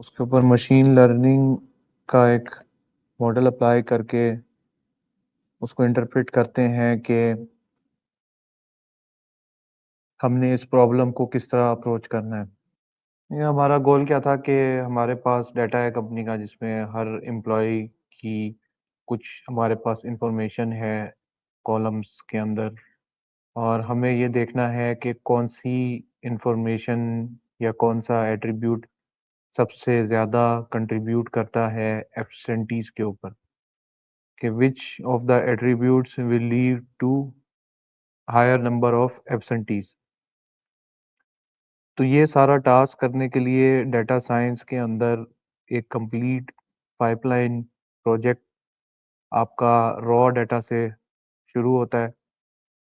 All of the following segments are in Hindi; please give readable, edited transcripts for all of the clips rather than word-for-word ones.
उसके ऊपर मशीन लर्निंग का एक मॉडल अप्लाई करके उसको इंटरप्रेट करते हैं कि हमने इस प्रॉब्लम को किस तरह अप्रोच करना है। ये हमारा गोल क्या था कि हमारे पास डाटा है कंपनी का जिसमें हर एम्प्लॉय की कुछ हमारे पास इंफॉर्मेशन है कॉलम्स के अंदर, और हमें ये देखना है कि कौन सी इंफॉर्मेशन या कौन सा एट्रीब्यूट सबसे ज़्यादा कंट्रीब्यूट करता है एब्सेंटीज के ऊपर, कि which of the attributes will lead to higher number of absentees. तो ये सारा टास्क करने के लिए डाटा साइंस के अंदर एक कंप्लीट पाइपलाइन प्रोजेक्ट आपका रॉ डाटा से शुरू होता है,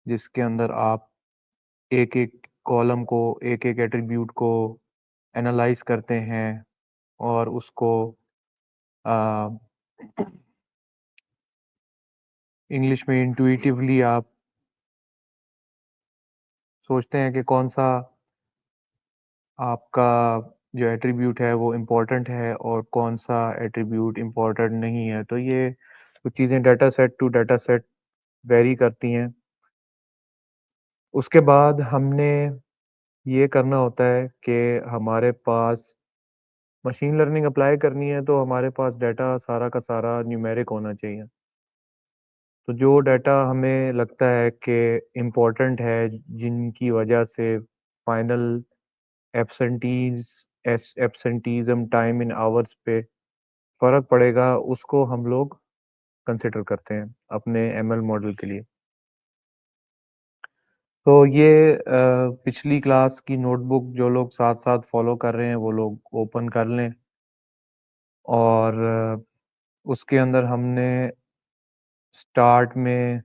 जिसके अंदर आप एक-एक कॉलम को, एक-एक एट्रीब्यूट को एनालाइज़ करते हैं और उसको अ, इंग्लिश में इंट्यूइटिवली आप सोचते हैं कि कौन-सा आपका जो एट्रीब्यूट है वो इम्पोर्टेंट है और कौन-सा एट्रीब्यूट इम्पोर्टेंट नहीं है। तो ये कुछ चीज़ें data set to data set vary करती हैं। उसके बाद हमने ये करना होता है कि हमारे पास मशीन लर्निंग अप्लाई करनी है, तो हमारे पास डाटा सारा का सारा न्यूमेरिक होना चाहिए। तो जो डाटा हमें लगता है कि इम्पोर्टेंट है, जिनकी वजह से फाइनल एब्सेंटीज़्म टाइम इन आवर्स पे फ़र्क पड़ेगा, उसको हम लोग कंसिडर करते हैं अपने एमएल मॉडल के लिए। तो ये पिछली क्लास की नोटबुक जो लोग साथ-साथ फ़ॉलो कर रहे हैं, वो लोग ओपन कर लें, और उसके अंदर हमने स्टार्ट में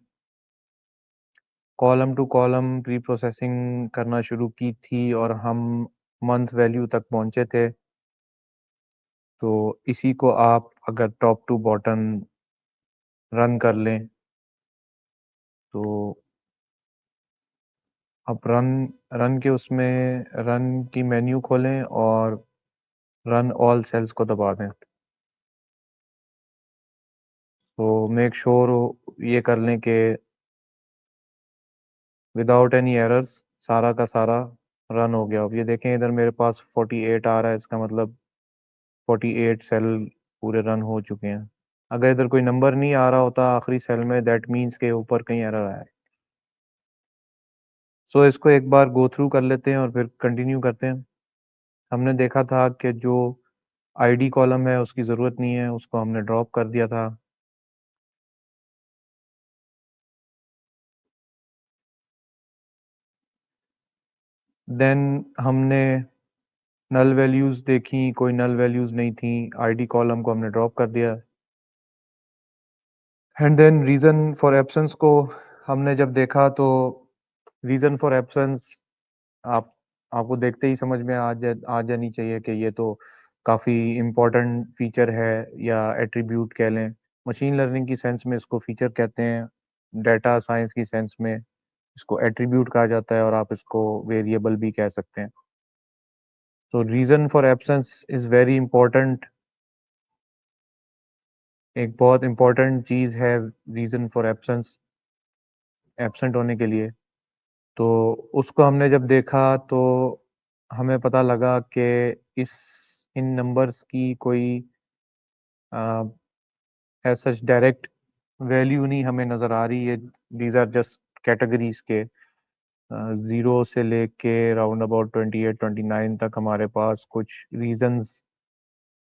column two column pre processing करना शुरू की थी और हम मंथ वैल्यू तक पहुँचे थे। तो इसी को आप अगर टॉप टू बॉटम रन कर लें, तो आप रन रन के उसमें रन की मेन्यू खोलें और रन ऑल सेल्स को दबा दें। तो मेक श्योर ये कर लें कि विदाउट एनी एरर्स सारा का सारा रन हो गया। अब ये देखें, इधर मेरे पास 48 आ रहा है, इसका मतलब 48 सेल पूरे रन हो चुके हैं। अगर इधर कोई नंबर नहीं आ रहा होता आखिरी सेल में, दैट मीन्स के ऊपर कहीं एरर आया है। सो इसको एक बार गो थ्रू कर लेते हैं और फिर कंटिन्यू करते हैं। हमने देखा था कि जो आईडी कॉलम है उसकी ज़रूरत नहीं है, उसको हमने ड्रॉप कर दिया था। देन हमने नल वैल्यूज़ देखी, कोई नल वैल्यूज़ नहीं थी, आईडी कॉलम को हमने ड्रॉप कर दिया। And then reason for absence को हमने जब देखा, तो रीज़न फॉर एब्सेंस आप आपको देखते ही समझ में आ जानी चाहिए कि ये तो काफ़ी इम्पोर्टेंट फीचर है, या एट्रीब्यूट कह लें। मशीन लर्निंग की सेंस में इसको फीचर कहते हैं, डाटा साइंस की सेंस में इसको एट्रीब्यूट कहा जाता है, और आप इसको वेरिएबल भी कह सकते हैं। तो reason for absence is very important, एक बहुत इम्पोर्टेंट चीज़ है रीज़न फॉर एब्सेंस, एब्सेंट होने के लिए। तो उसको हमने जब देखा, तो हमें पता लगा कि इस इन नंबर्स की कोई एज़ सच डायरेक्ट वैल्यू नहीं हमें नज़र आ रही है। दीज़ आर जस्ट कैटेगरीज़ के 0 से लेके राउंड अबाउट 28-29 तक हमारे पास कुछ रीज़न्स,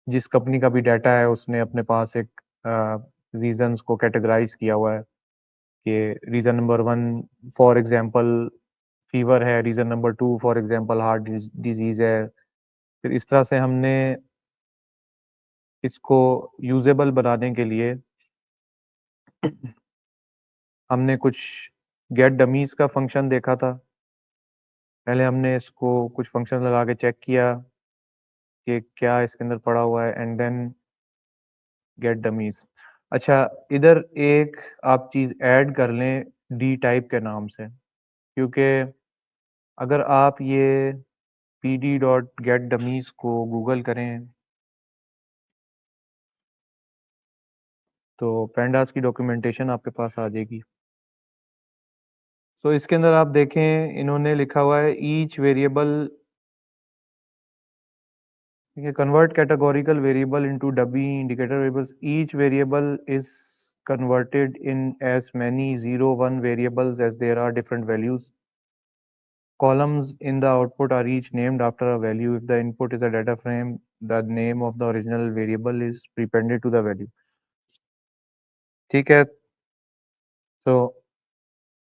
जिस कंपनी का भी डाटा है उसने अपने पास एक रीज़न्स को कैटेगराइज़ किया हुआ है कि reason number 1 for example fever है, reason number 2 for example heart disease है। फिर इस तरह से हमने इसको यूज़ेबल बनाने के लिए हमने कुछ गेट डमीज़ का फ़ंक्शन देखा था। पहले हमने इसको कुछ फ़ंक्शन लगा के चेक किया कि क्या इसके अंदर पड़ा हुआ है, एंड देन गेट डमीज़। अच्छा, इधर एक आप चीज़ ऐड कर लें डी टाइप के नाम से, क्योंकि अगर आप ये pd.getDummies को गूगल करें, तो pandas की डॉक्यूमेंटेशन आपके पास आ जाएगी। तो इसके अंदर आप देखें इन्होंने लिखा हुआ है ईच वेरिएबल, ठीक है, convert categorical variable into dummy indicator variables. Each variable is converted in as many 0, 1 variables as there are different values. Columns in the output are each named after a value. If the input is a data frame, the name of the original variable is prepended to the value. ठीक है, तो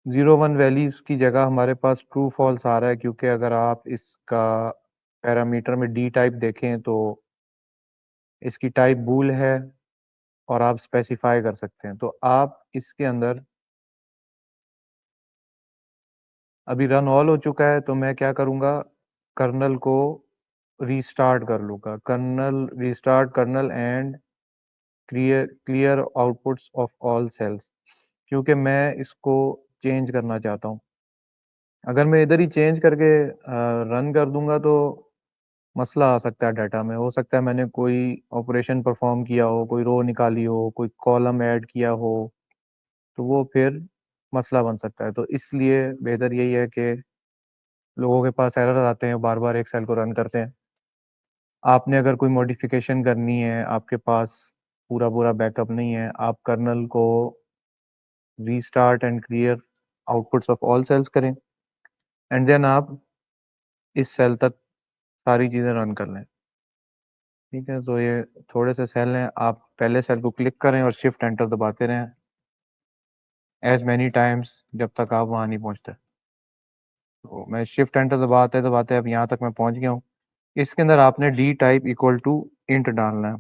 0, 1 वैल्यूज की जगह हमारे पास ट्रू फॉल्स आ रहा है, क्योंकि अगर आप इसका पैरामीटर में डी टाइप देखें तो इसकी टाइप बूल है और आप स्पेसिफाई कर सकते हैं। तो आप इसके अंदर अभी रन ऑल हो चुका है, तो मैं क्या करूँगा, कर्नल को रीस्टार्ट कर लूँगा, kernel restart kernel and clear outputs of all cells, क्योंकि मैं इसको चेंज करना चाहता हूँ। अगर मैं इधर ही चेंज करके रन कर दूंगा तो मसला आ सकता है डाटा में। हो सकता है मैंने कोई ऑपरेशन परफॉर्म किया हो, कोई रो निकाली हो, कोई कॉलम ऐड किया हो, तो वो फिर मसला बन सकता है। तो इसलिए बेहतर यही है कि लोगों के पास एरर आते हैं, बार बार एक सेल को रन करते हैं। आपने अगर कोई मॉडिफिकेशन करनी है, आपके पास पूरा पूरा बैकअप नहीं है, आप कर्नल को restart and clear outputs of all cells करें एंड देन आप इस सेल तक सारी चीज़ें रन कर लें। ठीक है, तो ये थोड़े से सेल हैं, आप पहले सेल को क्लिक करें और शिफ्ट एंटर दबाते रहें एज मैनी टाइम्स जब तक आप वहाँ नहीं पहुँचते। तो मैं शिफ्ट एंटर दबाते दबाते अब यहाँ तक मैं पहुँच गया हूँ। इसके अंदर आपने D type equal to int डालना है,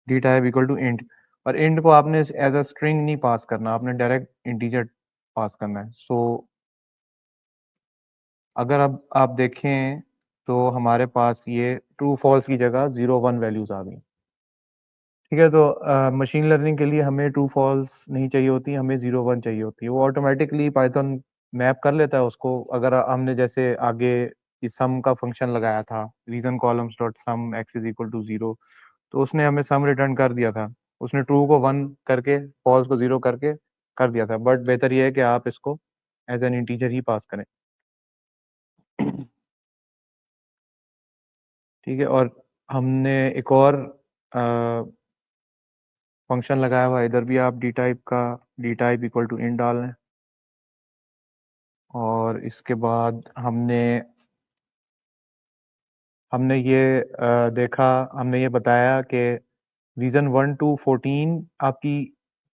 D type equal to int, और इंट को आपने एज अ स्ट्रिंग नहीं पास करना, आपने डायरेक्ट इंटीजर पास करना है। सो अगर अब आप देखें तो हमारे पास ये ट्रू फॉल्स की जगह 0, 1 वैल्यूज आ गई। ठीक है, तो मशीन लर्निंग के लिए हमें ट्रू फॉल्स नहीं चाहिए होती, हमें 0, 1 चाहिए होती है। वो ऑटोमेटिकली पाइथन मैप कर लेता है उसको। अगर हमने जैसे आगे इस सम का फंक्शन लगाया था, reason columns dot sum axis equal to 0, तो उसने हमें सम रिटर्न कर दिया था। उसने ट्रू को 1 करके फॉल्स को 0 करके कर दिया था। बट बेहतर ये है कि आप इसको एज एन इंटीजर ही पास करें। ठीक है, और हमने एक और फंक्शन लगाया हुआ है, इधर भी आप डी टाइप का डी टाइप इक्वल टू इन डाल लें। और इसके बाद हमने हमने ये देखा, हमने ये बताया कि रीजन 1 टू 14 आपकी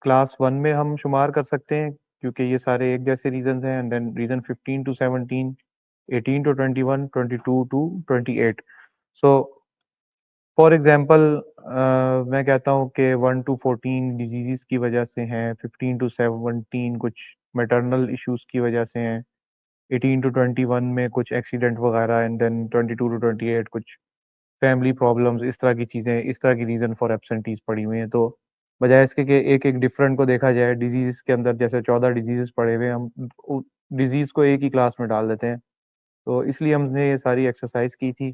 क्लास 1 में हम शुमार कर सकते हैं, क्योंकि ये सारे एक जैसे रीजन हैं। And then reason 15 to 17, 18 to 21, 22 to 28। So for example मैं कहता हूँ कि 1 टू 14 डिजीज़ की वजह से हैं, 15 टू 17 कुछ मैटरनल इश्यूज की वजह से हैं, 18 टू 21 में कुछ एक्सीडेंट वगैरह, एंड देन 22 टू 28 कुछ फैमिली प्रॉब्लम्स, इस तरह की चीज़ें, इस तरह की रीज़न फॉर एब्सेंटीज पड़ी हुई हैं। तो बजाय इसके कि एक एक डिफरेंट को देखा जाए, डिजीज़ के अंदर जैसे 14 डिजीज़ पड़े हुए हैं, हम डिजीज़ को एक ही क्लास में डाल देते हैं। तो इसलिए हमने ये सारी एक्सरसाइज की थी।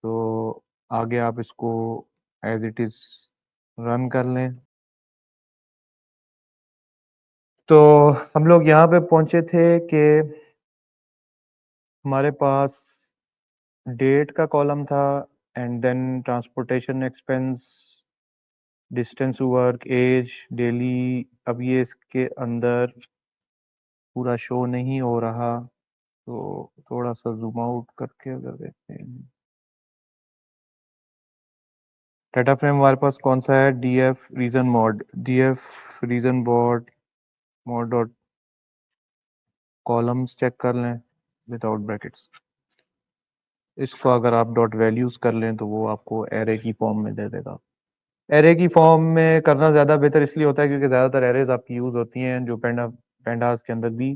तो आगे आप इसको एज इट इज़ रन कर लें। तो हम लोग यहाँ पे पहुंचे थे कि हमारे पास डेट का कॉलम था, and then transportation expense, distance work, age, daily. अब ये इसके अंदर पूरा शो नहीं हो रहा, तो थोड़ा सा जूम आउट करके अगर देखते हैं। डाटा फ्रेम हमारे पास कौन सा है, D F reason mod, D F reason बॉड मॉड डॉट कॉलम्स चेक कर लें विदाउट ब्रैकेट्स। इसको अगर आप डॉट वैल्यूज कर लें तो वो आपको एरे की फॉर्म में दे देगा। एरे की फॉर्म में करना ज़्यादा बेहतर इसलिए होता है क्योंकि ज़्यादातर एरेज आपकी यूज़ होती हैं जो पेंडास के अंदर भी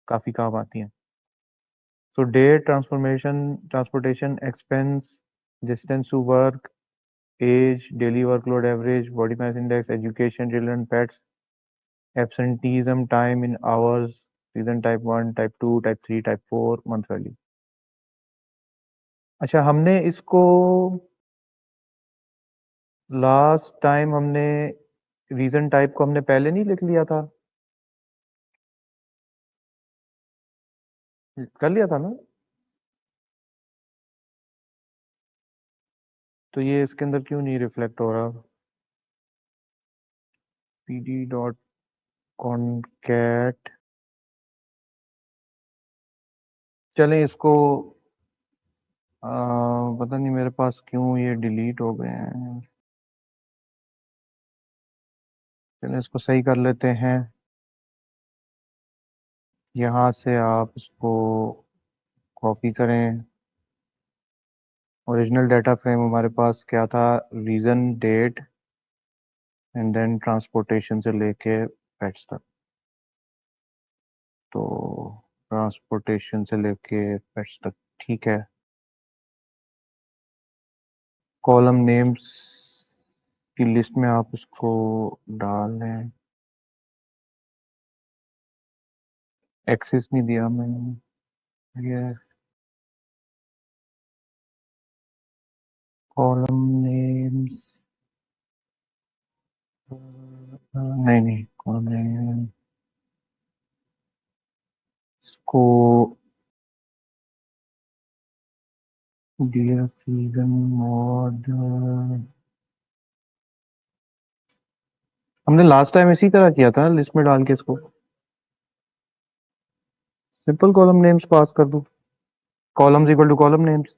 काफ़ी काम आती हैं। So date, transportation expense, distance to work, age, daily workload average, body mass index, education, children, pets, absenteeism time in hours, season type 1, type 2, type 3, type 4, month value. अच्छा, हमने इसको लास्ट टाइम हमने रीजन टाइप को हमने पहले नहीं लिख लिया था, कर लिया था ना? तो ये इसके अंदर क्यों नहीं रिफ्लेक्ट हो रहा? pd डॉट कॉनकैट, चलें इसको, पता नहीं मेरे पास क्यों ये डिलीट हो गए हैं। चलें इसको सही कर लेते हैं। यहाँ से आप इसको कॉपी करें। ओरिजिनल डाटा फ्रेम हमारे पास क्या था? Reason, date and then transportation से लेके पेट्स तक। तो ट्रांसपोर्टेशन से लेके पेट्स तक, ठीक है। कॉलम नेम्स की लिस्ट में आप इसको डाल लें। एक्सेस नहीं दिया मैंने, ये कॉलम नेम्स, नहीं नहीं कॉलम नेम को डियर सीजन मोड, हमने लास्ट टाइम इसी तरह किया था लिस्ट में डाल के इसको। सिंपल कॉलम नेम्स पास कर दूं, columns equal to column names.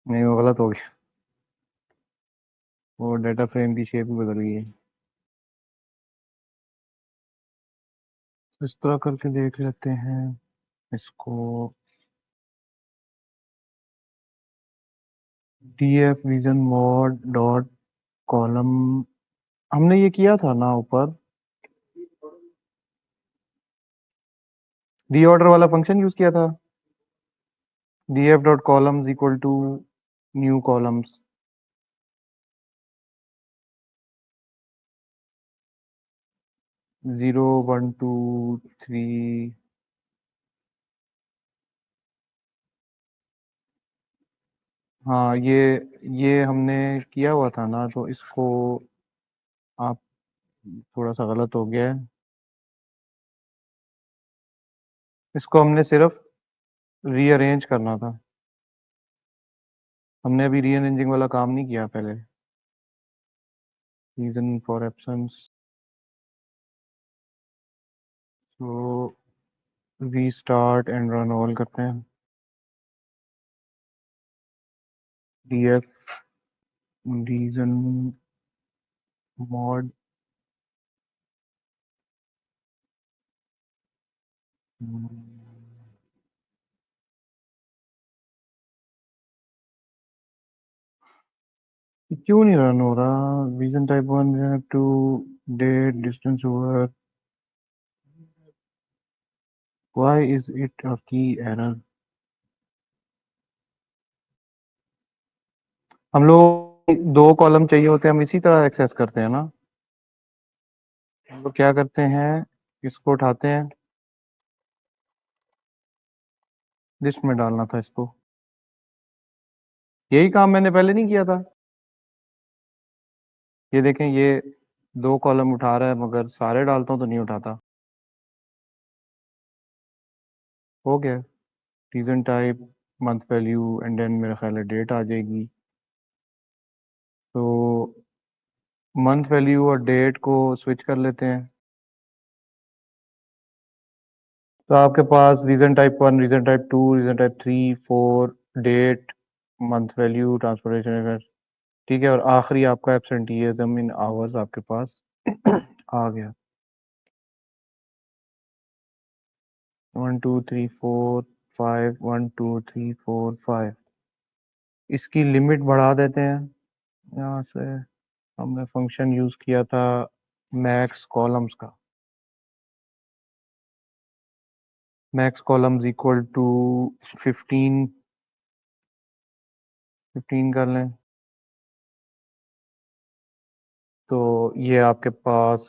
नहीं वो गलत हो गया, वो डाटा फ्रेम की शेप ही बदल गई है। इस तरह करके देख लेते हैं इसको। df vision mod dot column, हमने ये किया था ना ऊपर, रीऑर्डर वाला फंक्शन यूज किया था। df dot columns equal to new columns. 0 1 2 3, हाँ ये हमने किया हुआ था ना, तो इसको आप, थोड़ा सा गलत हो गया है। इसको हमने सिर्फ रीअरेंज करना था, हमने अभी रीअरेंजिंग वाला काम नहीं किया पहले। रीजन फॉर एब्सेंस, तो we start and run all करते हैं। df रीजन मॉड, क्यों नहीं रन हो रहा? Reason type 1, reason type 2, date, distance over, why is it a key error? हम लोग दो कॉलम चाहिए होते हैं, हम इसी तरह एक्सेस करते हैं ना। हम लोग क्या करते हैं, इसको उठाते हैं, लिस्ट में डालना था इसको। यही काम मैंने पहले नहीं किया था। ये देखें, ये दो कॉलम उठा रहा है, मगर सारे डालता हूँ तो नहीं उठाता। हो गया। Reason type, month value and then मेरा ख्याल है डेट आ जाएगी। तो मंथ वैल्यू और डेट को स्विच कर लेते हैं। तो आपके पास reason type 1, reason type 2, reason type 3 4, date, month value, transportation, ठीक है। और आखिरी आपका एब्सेंटीजम इन आवर्स आपके पास आ गया। 1 2 3 4 5, 1 2 3 4 5। इसकी लिमिट बढ़ा देते हैं यहाँ से। हमने फंक्शन यूज किया था मैक्स कॉलम्स का। मैक्स कॉलम्स इक्वल टू 15, 15 कर लें। तो ये आपके पास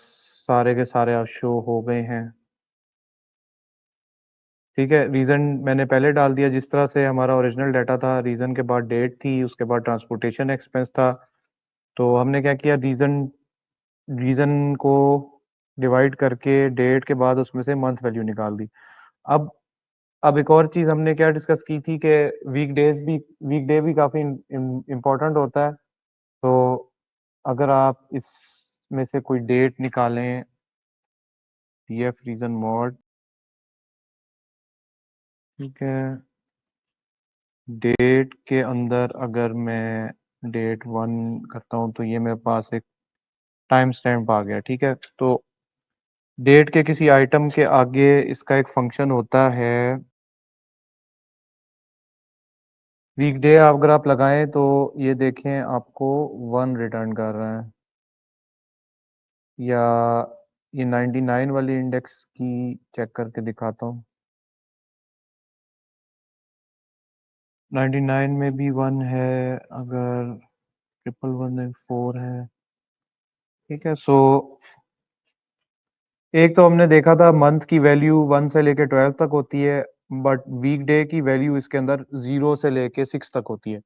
सारे के सारे शो हो गए हैं। ठीक है, रीज़न मैंने पहले डाल दिया जिस तरह से हमारा ओरिजिनल डाटा था, रीज़न के बाद डेट थी, उसके बाद ट्रांसपोर्टेशन एक्सपेंस था। तो हमने क्या किया, रीज़न रीज़न को डिवाइड करके डेट के बाद उसमें से मंथ वैल्यू निकाल दी। अब अब एक और चीज़ हमने क्या डिस्कस की थी कि वीकडे भी काफ़ी इम्पोर्टेंट होता है। तो अगर आप इसमें से कोई डेट निकालें, पीएफ रीज़न मॉड, ठीक है, डेट के अंदर अगर मैं डेट 1 करता हूँ तो ये मेरे पास एक टाइम स्टैम्प आ गया, ठीक है। तो डेट के किसी आइटम के आगे इसका एक फंक्शन होता है वीकडे। अगर आप लगाएं तो ये देखें आपको 1 रिटर्न कर रहा है, या ये 99 वाली इंडेक्स की चेक करके दिखाता हूँ। 99 में भी 1 है, अगर 111 में 4 है, ठीक है। सो एक तो हमने देखा था मंथ की वैल्यू 1 से लेके 12 तक होती है, बट वीकडे की वैल्यू इसके अंदर 0 से लेके 6 तक होती है।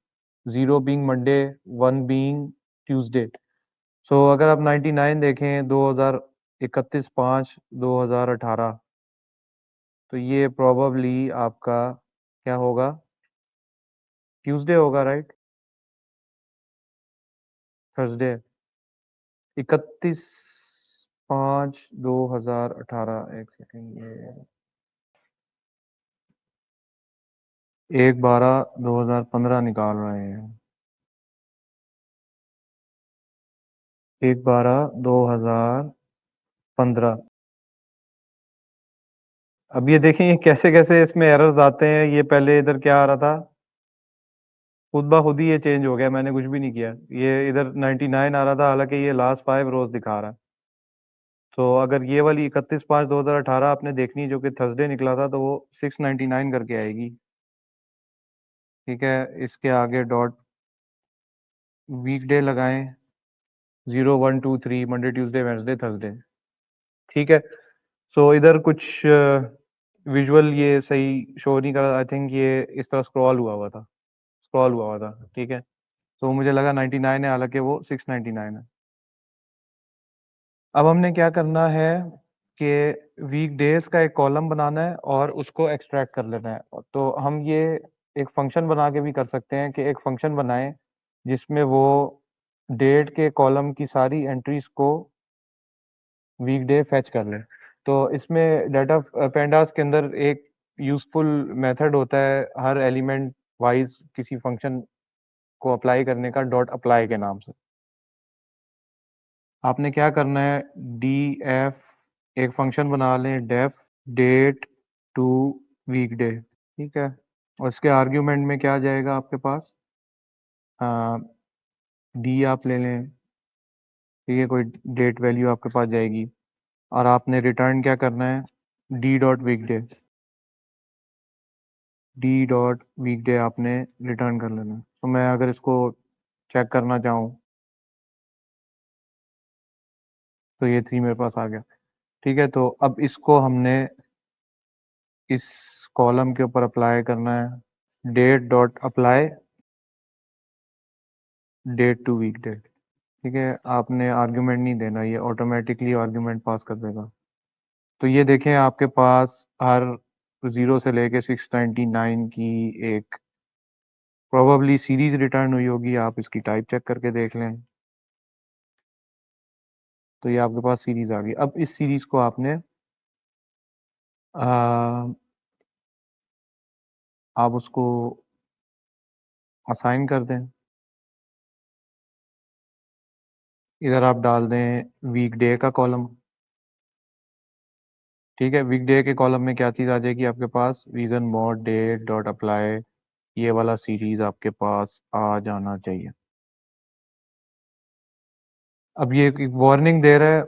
0 बीइंग मंडे, 1 बीइंग ट्यूसडे। सो अगर आप 99 देखें 2031/5/2018, तो ये प्रोबेबली आपका क्या होगा, ट्यूसडे होगा, राइट? थर्सडे। 31/5/2018, एक सेकेंड, ये 1/12/2015 निकाल रहे हैं। 1/12/2015। अब ये देखें ये कैसे कैसे इसमें एरर्स आते हैं। ये पहले इधर क्या आ रहा था, खुद ब खुद ही ये चेंज हो गया, मैंने कुछ भी नहीं किया। ये इधर 99 आ रहा था, हालांकि ये लास्ट 5 रोज दिखा रहा है। तो अगर ये वाली 31/5/2018 आपने देखनी है, जो कि थर्सडे निकला था, तो वो 699 करके आएगी, ठीक है। इसके आगे डॉट वीकडे लगाएं, 0 1 2 3 मंडे ट्यूसडे वेडनेसडे थर्सडे, ठीक है। सो इधर कुछ विजुअल ये सही शो नहीं कर रहा। आई थिंक ये इस तरह स्क्रॉल हुआ था, ठीक है। तो मुझे लगा 99 है, हालांकि वो 699 है। अब हमने क्या करना है कि वीकडेज का एक कॉलम बनाना है और उसको एक्सट्रैक्ट कर लेना है। तो हम ये एक फंक्शन बना के भी कर सकते हैं कि एक फंक्शन बनाएं जिसमें वो डेट के कॉलम की सारी एंट्रीज को वीकडे फेच कर ले। तो इसमें डाटा पैंडास के अंदर एक यूजफुल मेथड होता है हर एलिमेंट वाइज किसी फंक्शन को अप्लाई करने का, डॉट अप्लाई के नाम से। आपने क्या करना है, डी एफ एक फंक्शन बना लें, डेफ डेट टू वीकडे, ठीक है। और इसके आर्ग्यूमेंट में क्या आ जाएगा आपके पास, डी आप ले लें, ठीक है, कोई डेट वैल्यू आपके पास जाएगी, और आपने रिटर्न क्या करना है, डी डॉट वीकडे, डी डॉट वीकडे आपने रिटर्न कर लेना है। तो मैं अगर इसको चेक करना चाहूँ तो ये 3 मेरे पास आ गया, ठीक है। तो अब इसको हमने इस कॉलम के ऊपर अप्लाई करना है, date dot apply date to weekday, ठीक है। आपने आर्ग्यूमेंट नहीं देना, ये ऑटोमेटिकली आर्ग्यूमेंट पास कर देगा। तो ये देखें आपके पास हर 0 से लेके 699 की एक प्रोबेबली सीरीज रिटर्न हुई होगी। आप इसकी टाइप चेक करके देख लें, तो ये आपके पास सीरीज आ गई। अब इस सीरीज को आपने आ, आप उसको असाइन कर दें। इधर आप डाल दें वीकडे का कॉलम, ठीक है। वीकडे के कॉलम में क्या चीज़ आ जाएगी आपके पास, reason mod date dot apply, ये वाला सीरीज आपके पास आ जाना चाहिए। अब ये एक वार्निंग दे रहा है,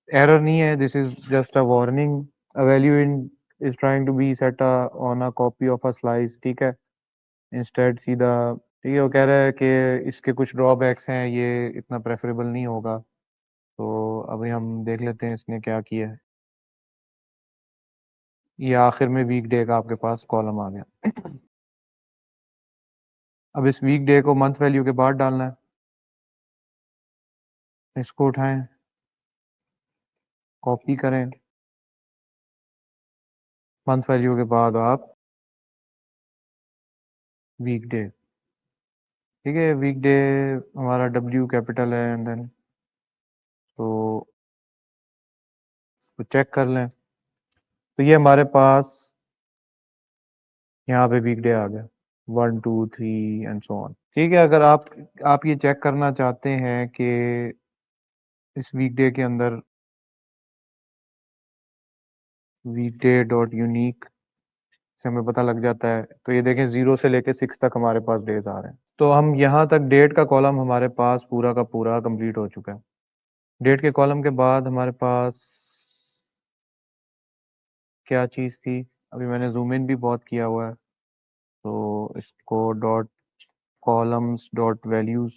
एरर नहीं है, this is just a warning, a value in is trying to be set on a copy of a slice, ठीक है, इंस्टेड सीधा, ठीक है। वो कह रहा है कि इसके कुछ ड्रॉबैक्स हैं, ये इतना प्रेफरेबल नहीं होगा। तो अभी हम देख लेते हैं इसने क्या किया है। ये आखिर में वीकडे का आपके पास कॉलम आ गया। अब इस वीकडे को मंथ वैल्यू के बाद डालना है। इसको उठाएं, कॉपी करें, मंथ वैल्यू के बाद आप वीकडे, ठीक है, वीकडे हमारा डब्ल्यू कैपिटल है, एंड देन तो चेक कर लें, तो ये हमारे पास यहाँ पे वीकडे आ गया, 1 2 3 एंड सो ऑन। ठीक है, अगर आप ये चेक करना चाहते हैं कि इस वीकडे के अंदर वीकडे डॉट यूनिक से हमें पता लग जाता है, तो ये देखें 0 से लेके 6 तक हमारे पास डेज आ रहे हैं। तो हम यहाँ तक डेट का कॉलम हमारे पास पूरा का पूरा कंप्लीट हो चुका है। डेट के कॉलम के बाद हमारे पास क्या चीज़ थी, अभी मैंने जूम इन भी बहुत किया हुआ है, तो इसको डॉट कॉलम्स डॉट वैल्यूज,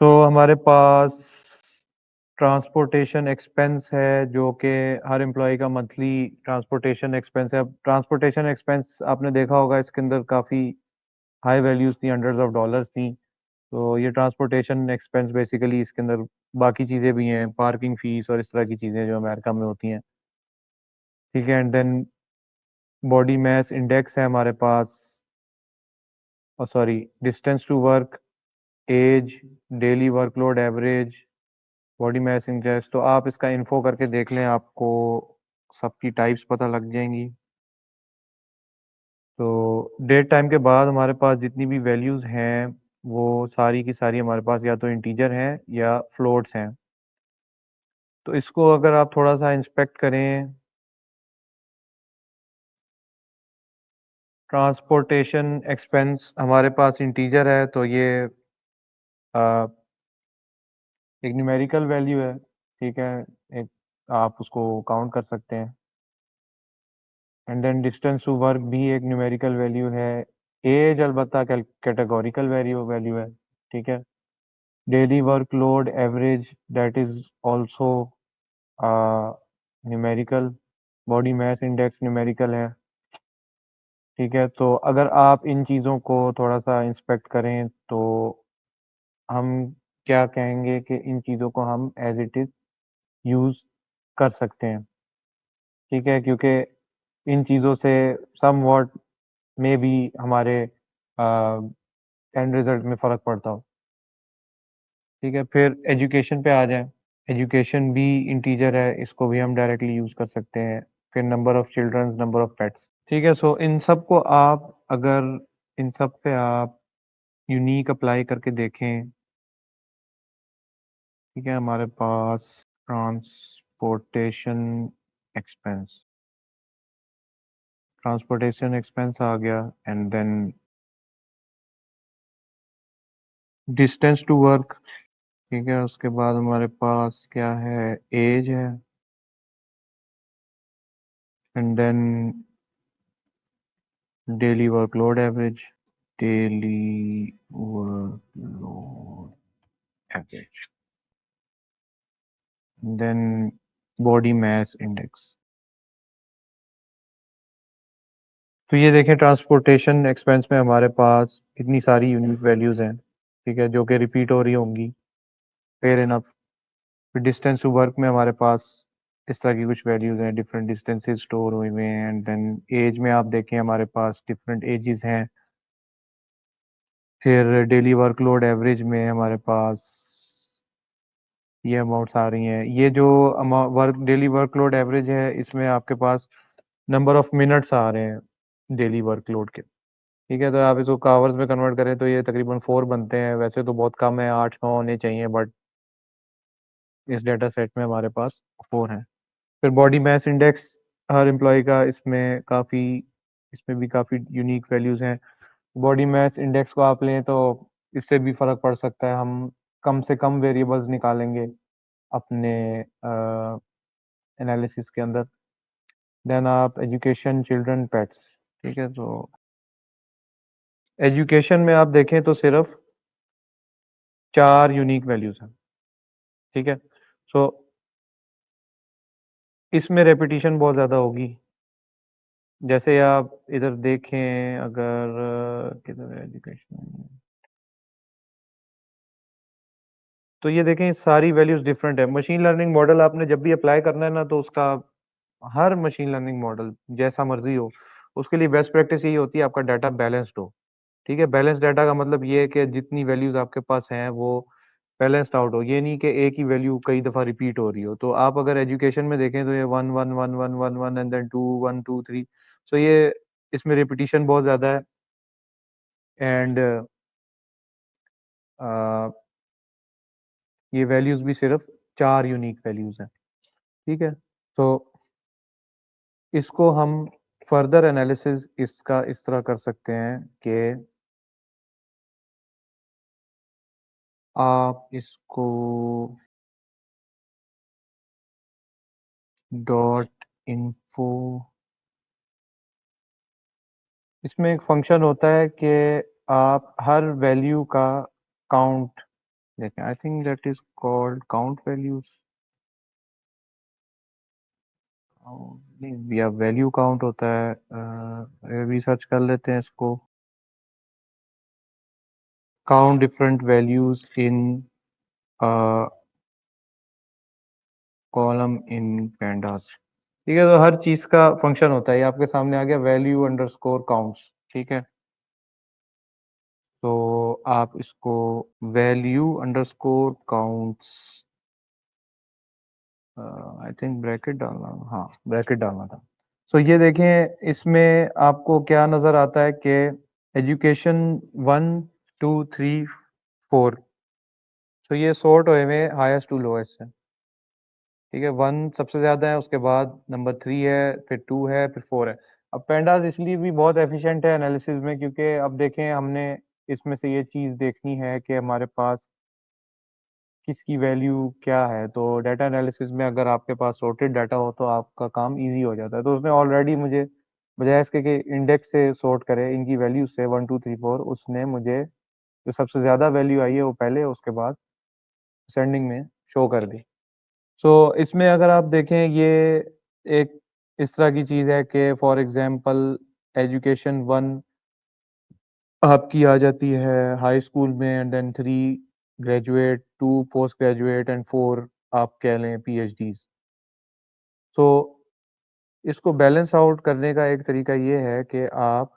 तो हमारे पास ट्रांसपोर्टेशन एक्सपेंस है, जो कि हर एम्प्लॉय का मंथली ट्रांसपोर्टेशन एक्सपेंस है। अब ट्रांसपोर्टेशन एक्सपेंस आपने देखा होगा, इसके अंदर काफ़ी हाई वैल्यूज थी, हंड्रेड्स ऑफ डॉलर्स थी। तो ये ट्रांसपोर्टेशन एक्सपेंस बेसिकली इसके अंदर बाकी चीज़ें भी हैं, पार्किंग फीस और इस तरह की चीज़ें जो अमेरिका में होती हैं। ठीक है, and then body mass index है हमारे पास, और sorry, distance to work, age, daily workload average, body mass index. तो आप इसका इन्फो करके देख लें, आपको सबकी टाइप्स पता लग जाएंगी। तो डेट टाइम के बाद हमारे पास जितनी भी वैल्यूज़ हैं वो सारी की सारी हमारे पास या तो इंटीजर हैं या फ्लोट्स हैं। तो इसको अगर आप थोड़ा सा इंस्पेक्ट करें, ट्रांसपोर्टेशन एक्सपेंस हमारे पास इंटीजर है, तो ये आ, एक न्यूमेरिकल वैल्यू है, ठीक है, एक आप उसको काउंट कर सकते हैं। And then distance to work भी एक न्यूमेरिकल वैल्यू है। एज अलबत्ता कैटेगोरिकल वैल्यू है, ठीक है। Daily workload average, that is also numerical. Body mass index numerical है, ठीक है। तो अगर आप इन चीज़ों को थोड़ा सा इंस्पेक्ट करें, तो हम क्या कहेंगे कि इन चीज़ों को हम एज इट इज़ यूज़ कर सकते हैं, ठीक है, क्योंकि इन चीज़ों से सम वॉट में भी हमारे एंड रिजल्ट में फ़र्क पड़ता हो। ठीक है, फिर एजुकेशन पे आ जाएं। एजुकेशन भी इंटीजर है, इसको भी हम डायरेक्टली यूज़ कर सकते हैं। फिर number of children, number of pets, ठीक है। सो इन सब को आप अगर इन सब पे आप यूनिक अप्लाई करके देखें, ठीक है, हमारे पास ट्रांसपोर्टेशन एक्सपेंस, आ गया, and then distance to work, ठीक है, उसके बाद हमारे पास क्या है, एज है, and then daily workload average, daily workload average, then body mass index. तो ये देखें, ट्रांसपोर्टेशन एक्सपेंस में हमारे पास इतनी सारी यूनिक वैल्यूज़ हैं, ठीक है, जो कि रिपीट हो रही होंगी, फेयर इनफ। फिर डिस्टेंस टू वर्क में हमारे पास इस तरह की कुछ वैल्यूज़ हैं, डिफरेंट डिस्टेंसेस स्टोर हुए हुए हैं, एंड देन एज में आप देखें हमारे पास डिफरेंट एजेस हैं। फिर डेली वर्कलोड एवरेज में हमारे पास ये अमाउंट्स आ रही हैं। ये जो डेली वर्कलोड एवरेज है, इसमें आपके पास नंबर ऑफ मिनट्स आ रहे हैं डेली वर्कलोड के, ठीक है। तो आप इसको आवर्स में कन्वर्ट करें तो ये तकरीबन 4 बनते हैं। वैसे तो बहुत कम है, 8 9 होने चाहिए, बट इस डेटा सेट में हमारे पास 4 हैं। फिर बॉडी मास इंडेक्स हर एम्प्लॉय का, इसमें भी काफ़ी यूनिक वैल्यूज़ हैं। बॉडी मास इंडेक्स को आप लें तो इससे भी फ़र्क पड़ सकता है, हम कम से कम वेरिएबल्स निकालेंगे अपने एनालिसिस के अंदर। देन आप एजुकेशन, चिल्ड्रन, पेट्स, ठीक है। तो एजुकेशन में आप देखें तो सिर्फ 4 यूनिक वैल्यूज़ हैं, ठीक है। सो इसमें रेपिटिशन बहुत ज़्यादा होगी। जैसे आप इधर देखें अगर किधर है एजुकेशन, तो ये देखें सारी वैल्यूज़ डिफरेंट है। मशीन लर्निंग मॉडल आपने जब भी अप्लाई करना है ना तो उसका हर मशीन लर्निंग मॉडल जैसा मर्ज़ी हो, उसके लिए बेस्ट प्रैक्टिस यही होती है आपका डाटा बैलेंस्ड हो। ठीक है? बैलेंस डाटा का मतलब ये है कि जितनी वैल्यूज़ आपके पास हैं वो बैलेंस्ड आउट हो। ये नहीं कि एक ही वैल्यू कई दफ़ा रिपीट हो रही हो। तो आप अगर एजुकेशन में देखें तो ये 1 1 1 1 1 1 एंड देन 2 1 2 3, सो ये इसमें रिपिटिशन बहुत ज़्यादा है एंड अ, ये वैल्यूज़ भी सिर्फ़ 4 यूनिक वैल्यूज़ हैं। ठीक है? तो इसको हम फर्दर एनालिसिस इसका इस तरह कर सकते हैं कि आप इसको डॉट इन्फो, इसमें एक फंक्शन होता है कि आप हर वैल्यू का काउंट देखें, I think that is called count values, नहीं या वैल्यू काउंट होता है, अभी सर्च कर लेते हैं इसको। Count different values in column in pandas। ठीक है, तो हर चीज का फंक्शन होता है, ये आपके सामने आ गया वैल्यू अंडरस्कोर काउंट्स। ठीक है, तो आप इसको value underscore counts, I think bracket डालना, हाँ ब्रैकेट डालना था। सो ये देखें इसमें आपको क्या नज़र आता है कि एजुकेशन 1 2 3 4, तो ये सॉर्ट हुए में हाईएस्ट टू लोएस्ट है। ठीक है, 1 सबसे ज़्यादा है, उसके बाद नंबर 3 है, फिर 2 है, फिर 4 है। अब पेंडास इसलिए भी बहुत एफिशिएंट है एनालिसिस में क्योंकि अब देखें हमने इसमें से ये चीज़ देखनी है कि हमारे पास किसकी वैल्यू क्या है, तो डाटा एनालिसिस में अगर आपके पास सॉर्टेड डाटा हो तो आपका काम ईज़ी हो जाता है। तो उसने ऑलरेडी मुझे बजाय इसके कि इंडेक्स से सॉर्ट करे इनकी वैल्यू से 1 2 3 4, उसने मुझे जो सबसे ज़्यादा वैल्यू आई है वो पहले, उसके बाद असेंडिंग में शो कर दी। सो इसमें अगर आप देखें ये एक इस तरह की चीज़ है कि फॉर एग्ज़ाम्पल एजुकेशन 1 आपकी आ जाती है हाई स्कूल में and then 3 graduate, 2 post graduate and 4 आप कह लें पीएचडीज़। सो इसको बैलेंस आउट करने का एक तरीका ये है कि आप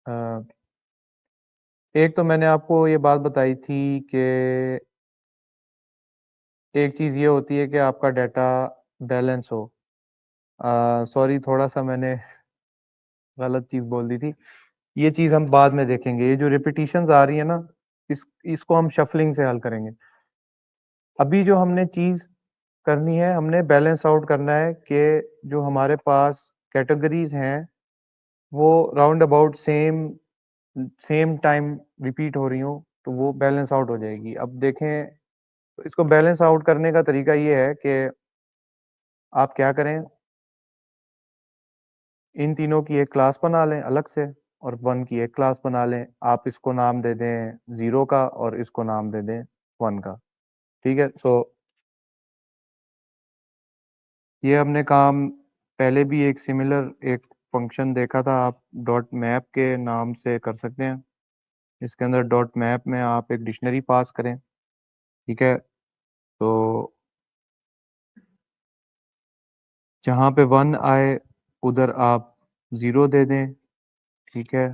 अ, एक तो मैंने आपको ये बात बताई थी कि एक चीज़ ये होती है कि आपका डाटा बैलेंस हो। सॉरी थोड़ा-सा मैंने गलत चीज़ बोल दी थी। ये चीज़ हम बाद में देखेंगे। ये जो रिपिटिशंस आ रही है ना, इसको हम शफलिंग से हल करेंगे। अभी जो हमने चीज़ करनी है, हमने बैलेंस आउट करना है कि जो हमारे पास कैटेगरीज़ हैं, वो round about same same time repeat हो रही हों, तो वो बैलेंस आउट हो जाएगी। अब देखें, तो इसको बैलेंस आउट करने का तरीका ये है कि आप क्या करें, इन तीनों की एक क्लास बना लें अलग से और 1 की एक क्लास बना लें। आप इसको नाम दे दें 0 का और इसको नाम दे दें 1 का। ठीक है? सो ये हमने काम पहले भी एक सिमिलर एक फंक्शन देखा था, आप डॉट मैप के नाम से कर सकते हैं। इसके अंदर डॉट मैप में आप एक डिक्शनरी पास करें, ठीक है? तो जहाँ पे 1 आए उधर आप 0 दे दें, ठीक है?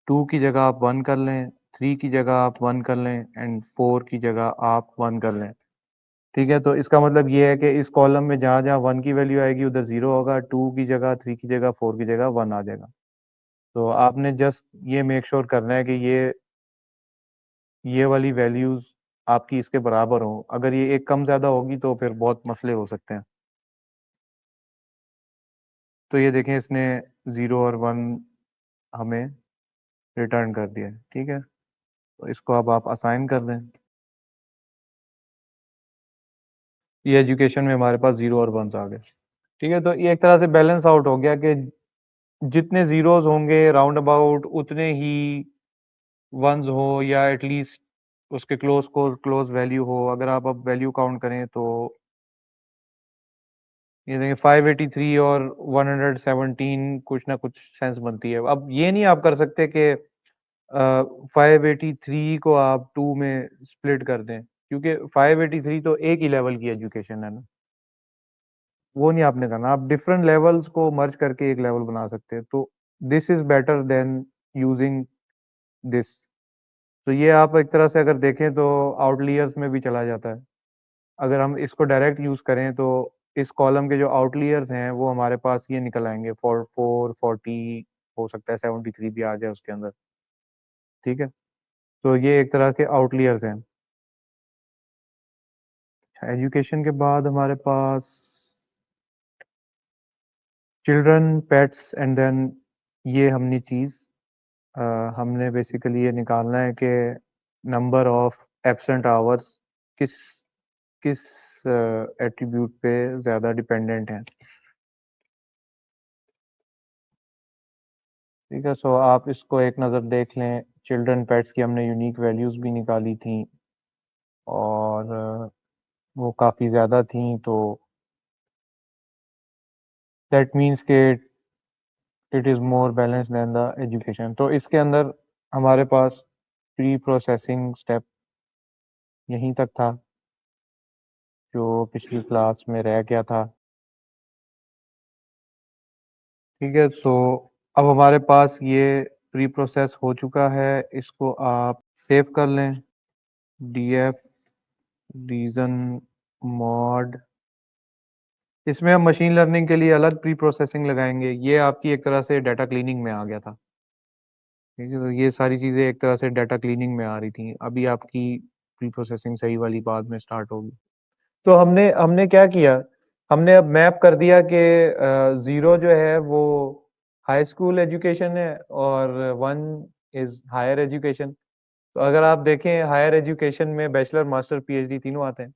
2 की जगह आप 1 कर लें, 3 की जगह आप 1 कर लें एंड 4 की जगह आप 1 कर लें। ठीक है? तो इसका मतलब ये है कि इस कॉलम में जहाँ-जहाँ 1 की वैल्यू आएगी उधर 0 होगा, 2 की जगह, 3 की जगह, 4 की जगह 1 आ जाएगा। तो आपने जस्ट ये मेक श्योर करना है कि ये वाली वैल्यूज़ आपकी इसके बराबर हों। अगर ये एक कम ज़्यादा होगी तो फिर बहुत मसले हो सकते हैं। तो ये देखें इसने 0 और 1 हमें रिटर्न कर दिया है, ठीक है? तो इसको अब आप असाइन कर दें। ये एजुकेशन में हमारे पास 0 और 1s आ गए। ठीक है? तो ये एक तरह से बैलेंस आउट हो गया कि जितने ज़ीरोज़ होंगे राउंड अबाउट उतने ही 1s हो या एट लीस्ट उसके क्लोज़ वैल्यू हो। अगर आप अब वैल्यू काउंट करें तो ये देखिए 583 और 117 कुछ ना कुछ सेंस बनती है। अब ये नहीं आप कर सकते कि 583 को आप 2 में स्प्लिट कर दें, क्योंकि 583 तो एक ही लेवल की एजुकेशन है ना, वो नहीं आपने करना। आप डिफरेंट लेवल्स को मर्ज करके एक लेवल बना सकते हैं। तो this is better than using this. तो ये आप एक तरह से अगर देखें तो आउटलियर्स में भी चला जाता है। अगर हम इसको डायरेक्ट यूज़ करें तो इस कॉलम के जो आउटलियर्स हैं वो हमारे पास ये निकल आएँगे, 440 हो सकता है 73 भी आ जाए उसके अंदर, ठीक है? तो ये एक तरह के आउटलियर्स हैं। एजुकेशन के बाद हमारे पास चिल्ड्रन, पेट्स एंड देन ये हमने चीज़ हमने बेसिकली ये निकालना है कि नंबर ऑफ एब्सेंट आवर्स किस किस एट्रीब्यूट पे ज़्यादा डिपेंडेंट हैं। ठीक है, सो आप इसको एक नज़र देख लें। चिल्ड्रन पेट्स की हमने यूनिक वैल्यूज़ भी निकाली थी और वो काफ़ी ज़्यादा थी, तो दैट मीन्स के it is more balanced than the education. तो इसके अंदर हमारे पास प्री प्रोसेसिंग स्टेप यहीं तक था, जो पिछली क्लास में रह गया था। ठीक है, सो अब हमारे पास ये प्री प्रोसेस हो चुका है। इसको आप सेव कर लें। df रीजन मॉड, इसमें हम मशीन लर्निंग के लिए अलग प्री प्रोसेसिंग लगाएंगे। ये आपकी एक तरह से डाटा क्लीनिंग में आ गया था। ठीक है, तो ये सारी चीज़ें एक तरह से डाटा क्लीनिंग में आ रही थी। अभी आपकी प्री प्रोसेसिंग सही वाली बाद में स्टार्ट होगी। तो हमने हमने क्या किया, हमने अब मैप कर दिया कि ज़ीरो जो है वो हाई स्कूल एजुकेशन है और वन इज़ हायर एजुकेशन। तो अगर आप देखें हायर एजुकेशन में बैचलर, मास्टर, पीएचडी तीनों आते हैं।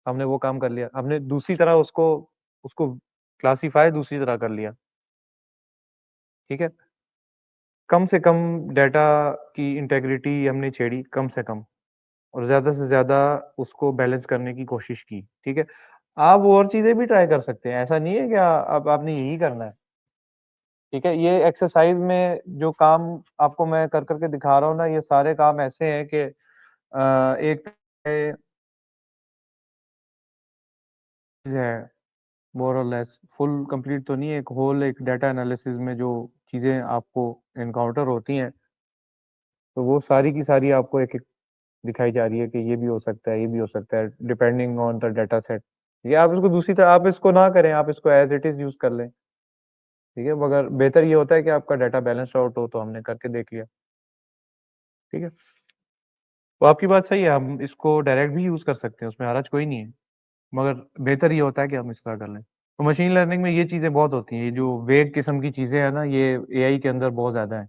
हमने वो काम कर लिया। हमने दूसरी तरह उसको उसको क्लासिफाई दूसरी तरह कर लिया। ठीक है? कम से कम डाटा की इंटेग्रिटी हमने छेड़ी कम से कम, और ज़्यादा से ज़्यादा उसको बैलेंस करने की कोशिश की। ठीक है? आप और चीज़ें भी ट्राई कर सकते हैं। ऐसा नहीं है कि अब आपने यही करना है। ठीक है? ये एक्सरसाइज़ में जो काम आपको मैं कर के दिखा रहा हूँ ना, ये सारे काम ऐसे हैं कि एक चीज़ है, मोर और लेस फुल कंप्लीट तो नहीं है। एक होल एक डाटा एनालिसिस में जो चीज़ें आपको एनकाउंटर होती हैं, तो वो सारी की सारी आपको एक-एक दिखाई जा रही है कि ये भी हो सकता है, ये भी हो सकता है, depending on the data set. ये आप इसको दूसरी तरह आप इसको ना करें, आप इसको एज़ इट इज़ यूज़ कर लें। ठीक है? मगर बेहतर ये होता है कि आपका डाटा बैलेंस्ड आउट हो, तो हमने करके देख लिया। ठीक है? तो आपकी बात सही है, हम इसको डायरेक्ट भी यूज़ कर सकते हैं, उसमें हर्ज कोई नहीं है। मगर बेहतर ये होता है कि हम इस तरह कर लें। तो मशीन लर्निंग में ये चीज़ें बहुत होती हैं, ये जो वेग किस्म की चीज़ें हैं ना, ये एआई के अंदर बहुत ज़्यादा है।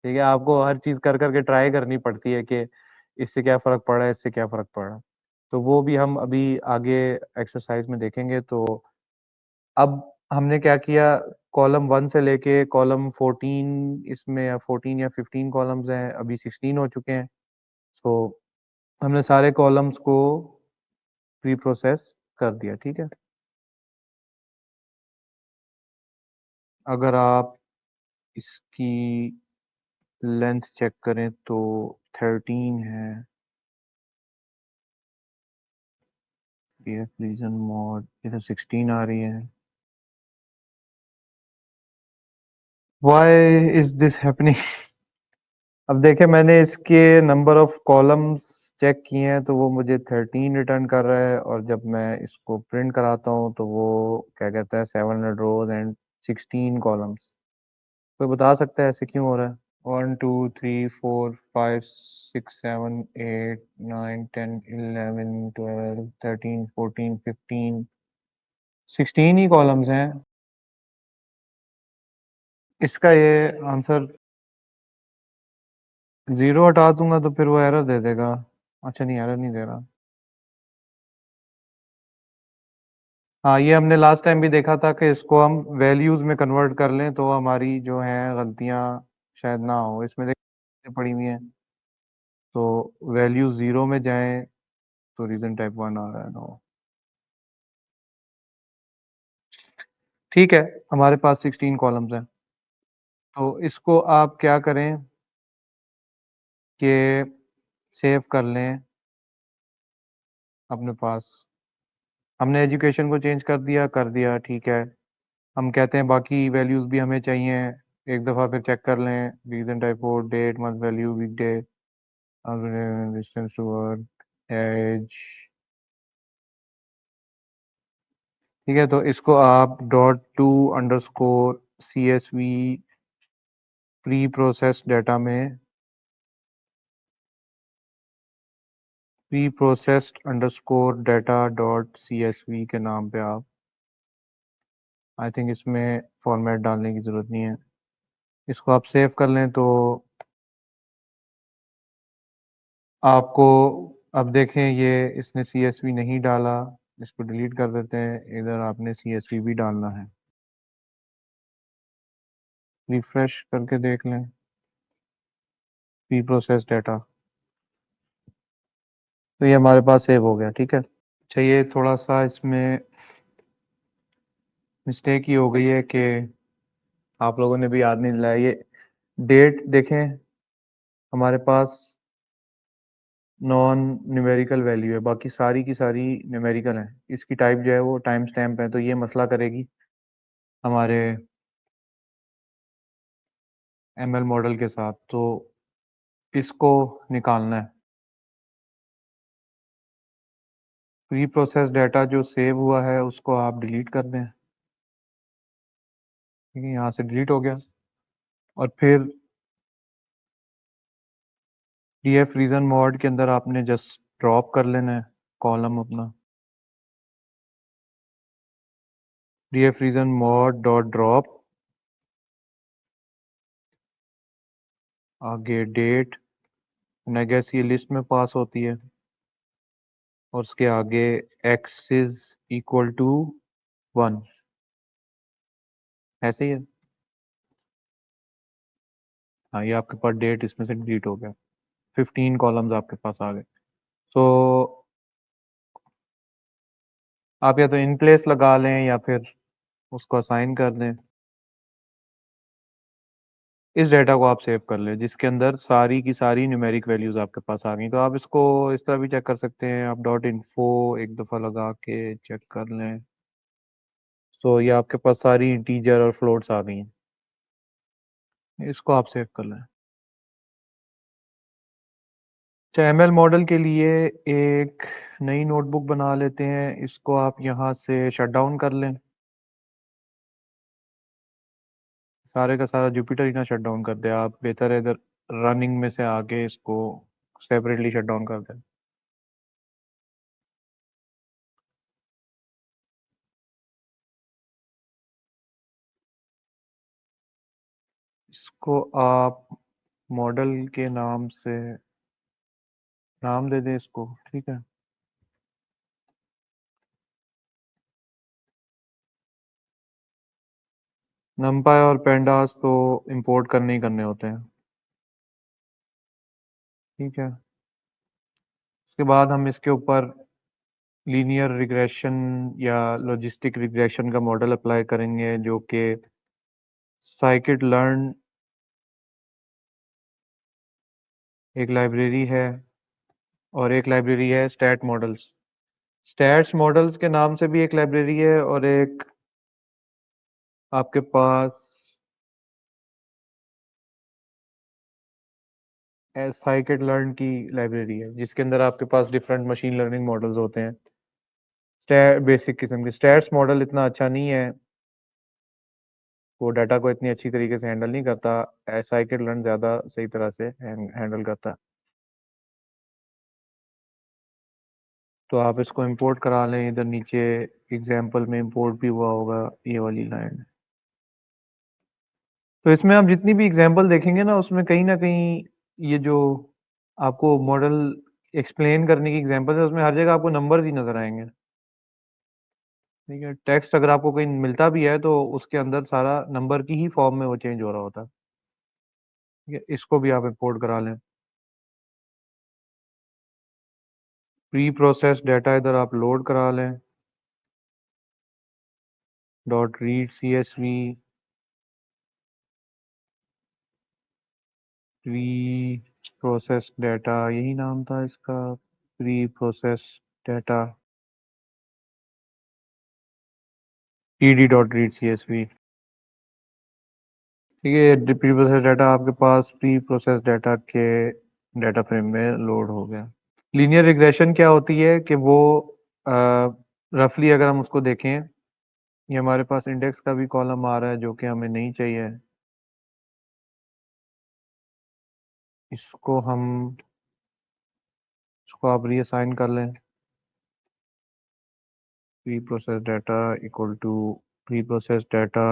ठीक है? आपको हर चीज़ कर के ट्राई करनी पड़ती है कि इससे क्या फ़र्क पड़ रहा है, इससे क्या फ़र्क पड़ रहा है। तो वो भी हम अभी आगे एक्सरसाइज़ में देखेंगे। तो अब हमने क्या किया, कॉलम 1 से लेके कॉलम 14, इसमें या 14 या 15 कॉलम्स हैं, अभी 16 हो चुके हैं। तो हमने सारे कॉलम्स को प्री प्रोसेस कर दिया। ठीक है? अगर आप इसकी लेंथ चेक करें तो 13 है। पीएफ रीजन मोड इधर 16 आ रही है। Why is this happening? अब देखें, मैंने इसके नंबर ऑफ कॉलम्स चेक किए हैं तो वो मुझे 13 रिटर्न कर रहा है, और जब मैं इसको प्रिंट कराता हूँ तो वो क्या कहता है 700 रोज एंड 16 कॉलम्स। कोई बता सकता है ऐसे क्यों हो रहा है? 1 2 3 4 5 6 7 8 9 10 11 12 13 14 15 16 ही कॉलम्स हैं। इसका ये आंसर ज़ीरो हटा दूँगा तो फिर वो एरर दे देगा। अच्छा नहीं, एरर नहीं दे रहा। हाँ, ये हमने लास्ट टाइम भी देखा था कि इसको हम वैल्यूज़ में कन्वर्ट कर लें तो हमारी जो हैं गलतियाँ शायद ना हो। इसमें देखिए पड़ी हुई हैं, तो वैल्यू 0 में जाएँ तो रीज़न टाइप 1 आ रहा है। नो। ठीक है, हमारे पास 16 कॉलम्स हैं। तो इसको आप क्या करें कि सेव कर लें अपने पास। हमने एजुकेशन को चेंज कर दिया, ठीक है। हम कहते हैं बाकी वैल्यूज़ भी हमें चाहिए। एक दफ़ा फिर चेक कर लें, reason, type code, date, month, value, weekday, distance to work, age. ठीक है, तो इसको आप .to_CSV प्री प्रोसेस डाटा में pre processed underscore data .csv के नाम पे आप, आई थिंक इसमें फॉर्मेट डालने की ज़रूरत नहीं है। इसको आप सेव कर लें तो आपको, अब देखें ये इसने CSV नहीं डाला। इसको डिलीट कर देते हैं। इधर आपने CSV भी डालना है। रिफ्रेश करके देख लें, प्री प्रोसेस डाटा। तो ये हमारे पास सेव हो गया, ठीक है। अच्छा, ये थोड़ा सा इसमें मिस्टेक ये हो गई है कि आप लोगों ने भी याद नहीं दिलाया। ये डेट देखें, हमारे पास नॉन न्यूमेरिकल वैल्यू है, बाकी सारी की सारी न्यूमेरिकल है। इसकी टाइप जो है वो टाइम स्टैम्प है, तो ये मसला करेगी हमारे ML मॉडल के साथ। तो इसको निकालना है। प्री प्रोसेस डाटा जो सेव हुआ है उसको आप डिलीट कर दें। ठीक है, यहाँ से डिलीट हो गया। और फिर df रीजन मॉड के अंदर आपने जस्ट ड्रॉप कर लेना है कॉलम अपना। df reason mod dot drop, आगे डेट, आई गेस ये लिस्ट में पास होती है, और उसके आगे x इज इक्वल टू 1, ऐसे ही है। हाँ, ये आपके पास डेट इसमें से डिलीट हो गया। 15 कॉलम्स आपके पास आ गए। सो आप या तो इन प्लेस लगा लें या फिर उसको असाइन कर दें। इस डेटा को आप सेव कर लें जिसके अंदर सारी की सारी न्यूमेरिक वैल्यूज आपके पास आ गई। तो आप इसको इस तरह भी चेक कर सकते हैं। आप .info एक दफ़ा लगा के चेक कर लें। तो ये आपके पास सारी इंटीजर और फ्लोट्स आ गई हैं। इसको आप सेव कर लें। अच्छा, ML मॉडल के लिए एक नई नोटबुक बना लेते हैं। इसको आप यहाँ से शट डाउन कर लें। सारे का सारा जुपिटर ही ना शट डाउन कर दे आप, बेहतर है इधर रनिंग में से आके इसको सेपरेटली शट डाउन कर दें। इसको आप मॉडल के नाम से नाम दे दें इसको, ठीक है। numpy और pandas तो इंपोर्ट करने ही करने होते हैं, ठीक है। उसके बाद हम इसके ऊपर लीनियर रिग्रेशन या लॉजिस्टिक रिग्रेशन का मॉडल अप्लाई करेंगे, जो कि साइकिट लर्न एक लाइब्रेरी है, और एक लाइब्रेरी है स्टैट मॉडल्स। स्टैट्स मॉडल्स के नाम से भी एक लाइब्रेरी है, और एक आपके पास साइकिट लर्न की लाइब्रेरी है, जिसके अंदर आपके पास डिफरेंट मशीन लर्निंग मॉडल्स होते हैं। स्टैट बेसिक किस्म के स्टैट्स मॉडल इतना अच्छा नहीं है, वो डाटा को इतनी अच्छी तरीके से हैंडल नहीं करता। साइकिट लर्न ज़्यादा सही तरह से हैंडल करता है। तो आप इसको इंपोर्ट करा लें। इधर नीचे एग्जाम्पल में इंपोर्ट भी हुआ होगा, ये वाली लाइन। तो इसमें आप जितनी भी एग्जाम्पल देखेंगे ना, उसमें कहीं ना कहीं ये जो आपको मॉडल एक्सप्लेन करने की एग्जाम्पल है, उसमें हर जगह आपको नंबर्स ही नजर आएंगे। ठीक है, टेक्स्ट अगर आपको कहीं मिलता भी है तो उसके अंदर सारा नंबर की ही फॉर्म में वो चेंज हो रहा होता है। ठीक है, इसको भी आप इंपोर्ट करा लें। प्री प्रोसेस डाटा इधर आप लोड करा लें। Dot read CSV pre process data, यही नाम था इसका, pre process data pd dot read CSV। ठीक है, ये प्री प्रोसेस डाटा आपके पास प्री प्रोसेस डाटा के डाटा फ्रेम में लोड हो गया। लीनियर रिग्रेशन क्या होती है कि वो रफली अगर हम उसको देखें, ये हमारे पास इंडेक्स का भी कॉलम आ रहा है जो कि हमें नहीं चाहिए। इसको हम इसको आप रीअसाइन कर लें, pre process data equal to pre process data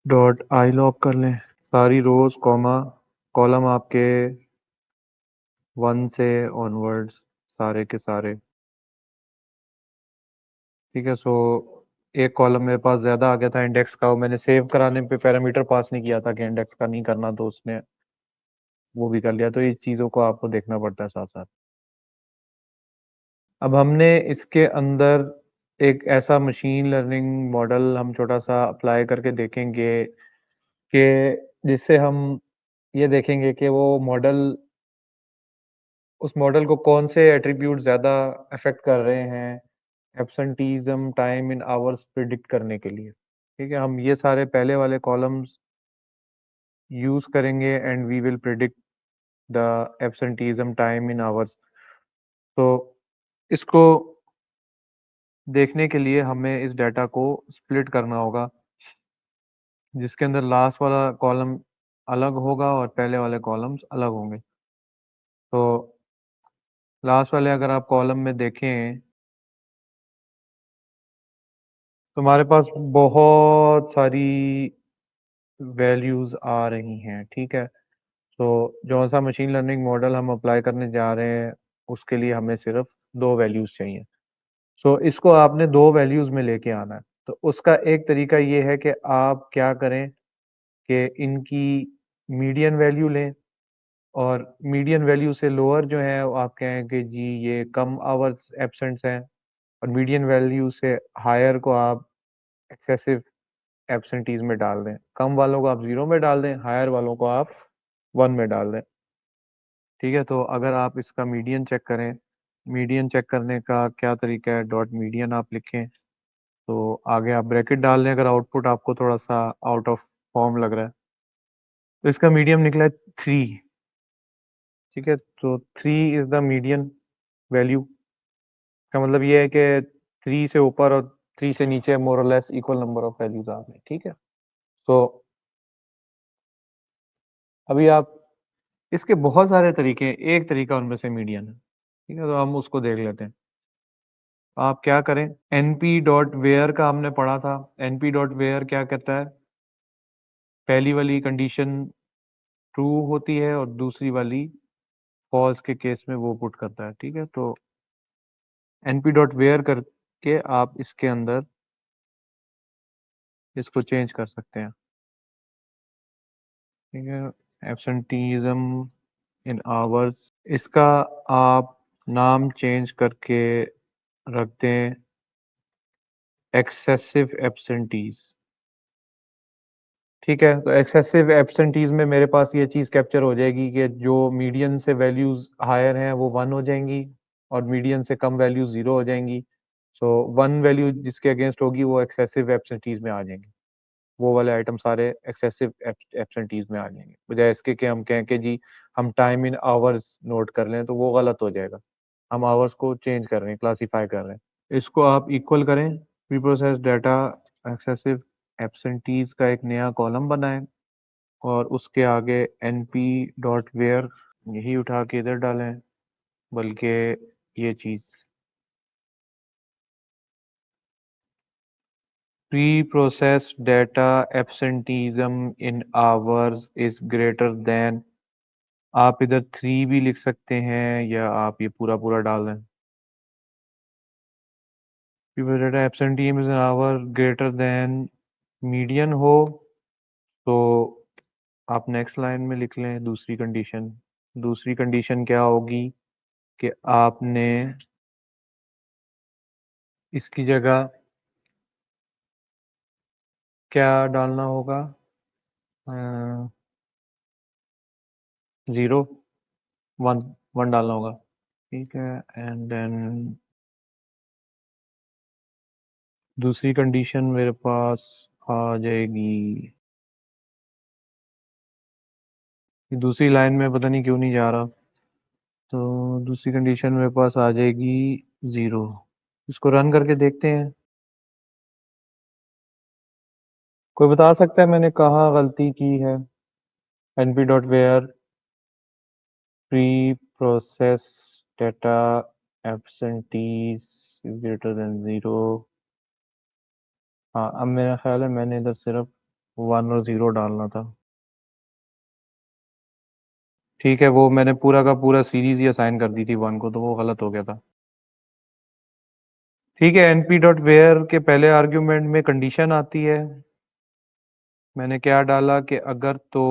dot iloc कर लें, सारी रोज कॉमा कॉलम आपके 1 से ऑनवर्ड्स सारे के सारे। ठीक है, सो एक कॉलम मेरे पास ज़्यादा आ गया था इंडेक्स का, वो मैंने सेव कराने पे पैरामीटर पास नहीं किया था कि इंडेक्स का नहीं करना, तो उसने वो भी कर लिया। तो ये चीज़ों को आपको देखना पड़ता है साथ साथ। अब हमने इसके अंदर एक ऐसा मशीन लर्निंग मॉडल हम छोटा सा अप्लाई करके देखेंगे कि जिससे हम ये देखेंगे कि वो मॉडल उस मॉडल को कौन से एट्रीब्यूट ज़्यादा अफेक्ट कर रहे हैं एब्सेंटीज़म टाइम इन आवर्स प्रिडिक्ट करने के लिए। ठीक है, हम ये सारे पहले वाले कॉलम्स यूज़ करेंगे and we will predict the absenteeism time in hours. तो इसको देखने के लिए हमें इस डाटा को स्प्लिट करना होगा, जिसके अंदर लास्ट वाला कॉलम अलग होगा और पहले वाले कॉलम्स अलग होंगे। तो लास्ट वाले अगर आप कॉलम में देखें तो हमारे पास बहुत सारी वैल्यूज़ आ रही हैं। ठीक है, तो जो सा मशीन लर्निंग मॉडल हम अप्लाई करने जा रहे हैं उसके लिए हमें सिर्फ 2 वैल्यूज़ चाहिए। सो इसको आपने 2 वैल्यूज़ में लेके आना है। तो उसका एक तरीका ये है कि आप क्या करें कि इनकी मीडियन वैल्यू लें और मीडियन वैल्यू से लोअर जो है वो आप कहें कि जी ये कम आवर्स एब्सेंट्स हैं, और मीडियन वैल्यू से हायर को आप एक्सेसिव एब्सेंटीज़ में डाल दें। कम वालों को आप 0 में डाल दें, हायर वालों को आप 1 में डाल दें। ठीक है, तो अगर आप इसका मीडियन चेक करें, मीडियन चेक करने का क्या तरीका है, डॉट मीडियन आप लिखें, तो आगे आप ब्रैकेट डाल लें अगर आउटपुट आपको थोड़ा-सा आउट ऑफ फॉर्म लग रहा है। तो इसका मीडियन निकला है 3। ठीक है, तो 3 इज़ द मीडियन वैल्यू। का मतलब ये है कि 3 से ऊपर और 3 से नीचे मोर और less equal number of values आ गए। ठीक है? तो अभी आप इसके बहुत सारे तरीके हैं, एक तरीका उनमें से मीडियन है। ठीक है? तो हम उसको देख लेते हैं। आप क्या करें, np.where का हमने पढ़ा था, np.where क्या कहता है, पहली वाली कंडीशन ट्रू होती है और दूसरी वाली फॉल्स के केस में वो पुट करता है। ठीक है? तो np.where करके आप इसके अंदर इसको चेंज कर सकते हैं। ठीक है? एब्सेंटीज़म इन आवर्स, इसका आप नाम चेंज करके रख दें एक्सेसिव एब्सेंटीज़। ठीक है, तो एक्सेसिव एब्सेंटीज़ में मेरे पास ये चीज़ कैप्चर हो जाएगी कि जो मीडियन से वैल्यूज़ हायर हैं वो 1 हो जाएंगी और मीडियन से कम वैल्यू 0 हो जाएंगी। सो 1 वैल्यू जिसके अगेंस्ट होगी वो एक्सेसिव एब्सेंटीज़ में आ जाएंगी। वो वाले आइटम सारे एक्सेसिव एब्सेंटीज़ में आ जाएंगे। बजाय इसके कि हम कहें कि जी हम टाइम इन आवर्स नोट कर लें तो वो गलत हो जाएगा। हम आवर्स को चेंज कर रहे हैं, क्लासिफाई कर रहे हैं। इसको आप इक्वल करें, प्रीप्रोसेस डाटा एक्सेसिव एब्सेंटीज का एक नया कॉलम बनाएं और उसके आगे np.where यही उठा के इधर डालें, बल्कि ये चीज़ pre process data absenteeism in hours is greater than, आप इधर 3 भी लिख सकते हैं या आप ये पूरा पूरा डाल दें। Pre process data absenteeism is an hour greater than median हो तो आप नेक्स्ट लाइन में लिख लें दूसरी कंडीशन। दूसरी कंडीशन क्या होगी कि आपने इसकी जगह क्या डालना होगा? 0 1 1 डालना होगा। ठीक है, एंड देन दूसरी कंडीशन मेरे पास आ जाएगी। दूसरी लाइन में पता नहीं क्यों नहीं जा रहा। तो दूसरी कंडीशन मेरे पास आ जाएगी 0। इसको रन करके देखते हैं। कोई बता सकता है मैंने कहाँ गलती की है? np.where pre-process data absentees is greater than 0। हाँ, अब मेरा ख्याल है मैंने इधर सिर्फ 1 और 0 डालना था। ठीक है, वो मैंने पूरा का पूरा सीरीज ही असाइन कर दी थी 1 को, तो वो गलत हो गया था। ठीक है, np.where के पहले आर्ग्यूमेंट में कंडीशन आती है। मैंने क्या डाला कि अगर तो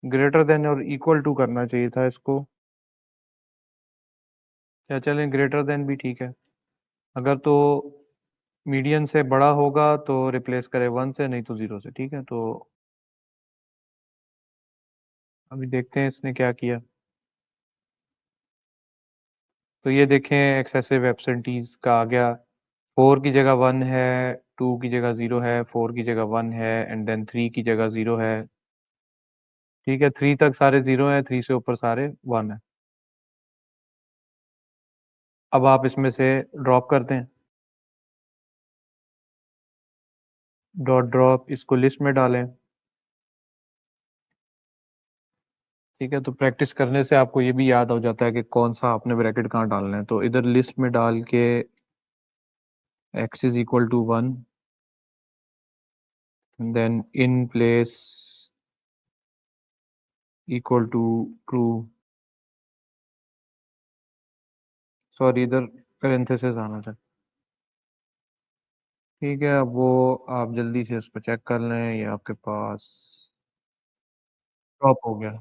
ग्रेटर देन और इक्वल टू करना चाहिए था इसको। या चलें, ग्रेटर देन भी ठीक है। अगर तो मीडियन से बड़ा होगा तो रिप्लेस करें 1 से, नहीं तो 0 से। ठीक है, तो अभी देखते हैं इसने क्या किया। तो ये देखें, एक्सेसिव एब्सेंटीज का आ गया। 4 की जगह 1 है, 2 की जगह 0 है, 4 की जगह 1 है, एंड देन 3 की जगह 0 है। ठीक है, 3 तक सारे 0 है, 3 से ऊपर सारे 1 है। अब आप इसमें से ड्रॉप करते हैं। डॉट ड्रॉप इसको लिस्ट में डालें। ठीक है, तो प्रैक्टिस करने से आपको ये भी याद हो जाता है कि कौन सा आपने ब्रैकेट कहाँ डालना है। तो इधर लिस्ट में डाल के x is equal to 1, then in place equal to true. Sorry, इधर पैरेंथेसिस आना था। ठीक है, अब वो आप जल्दी से उस पर चेक कर लें, ये आपके पास ड्रॉप हो गया।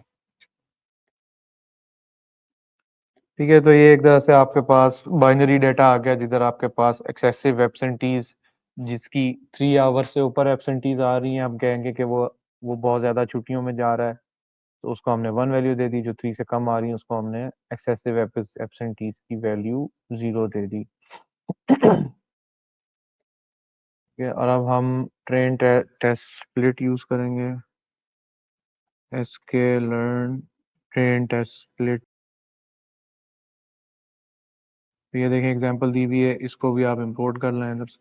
ठीक है, तो ये एक तरह से आपके पास बाइनरी डेटा आ गया, जिधर आपके पास एक्सेसिव एब्सेंटीज, जिसकी 3 आवर से ऊपर एब्सेंटीज आ रही हैं, हम कहेंगे कि वो बहुत ज़्यादा छुट्टियों में जा रहा है, तो उसको हमने 1 वैल्यू दे दी। जो 3 से कम आ रही है उसको हमने एक्सेसिव एब्सेंटीज की वैल्यू 0 दे दी। ठीक है, और अब हम ट्रेन टेस्ट स्प्लिट यूज़ करेंगे। Sklearn train test split. तो ये देखें, एग्जांपल दी हुई है, इसको भी आप इंपोर्ट कर लें इधर से।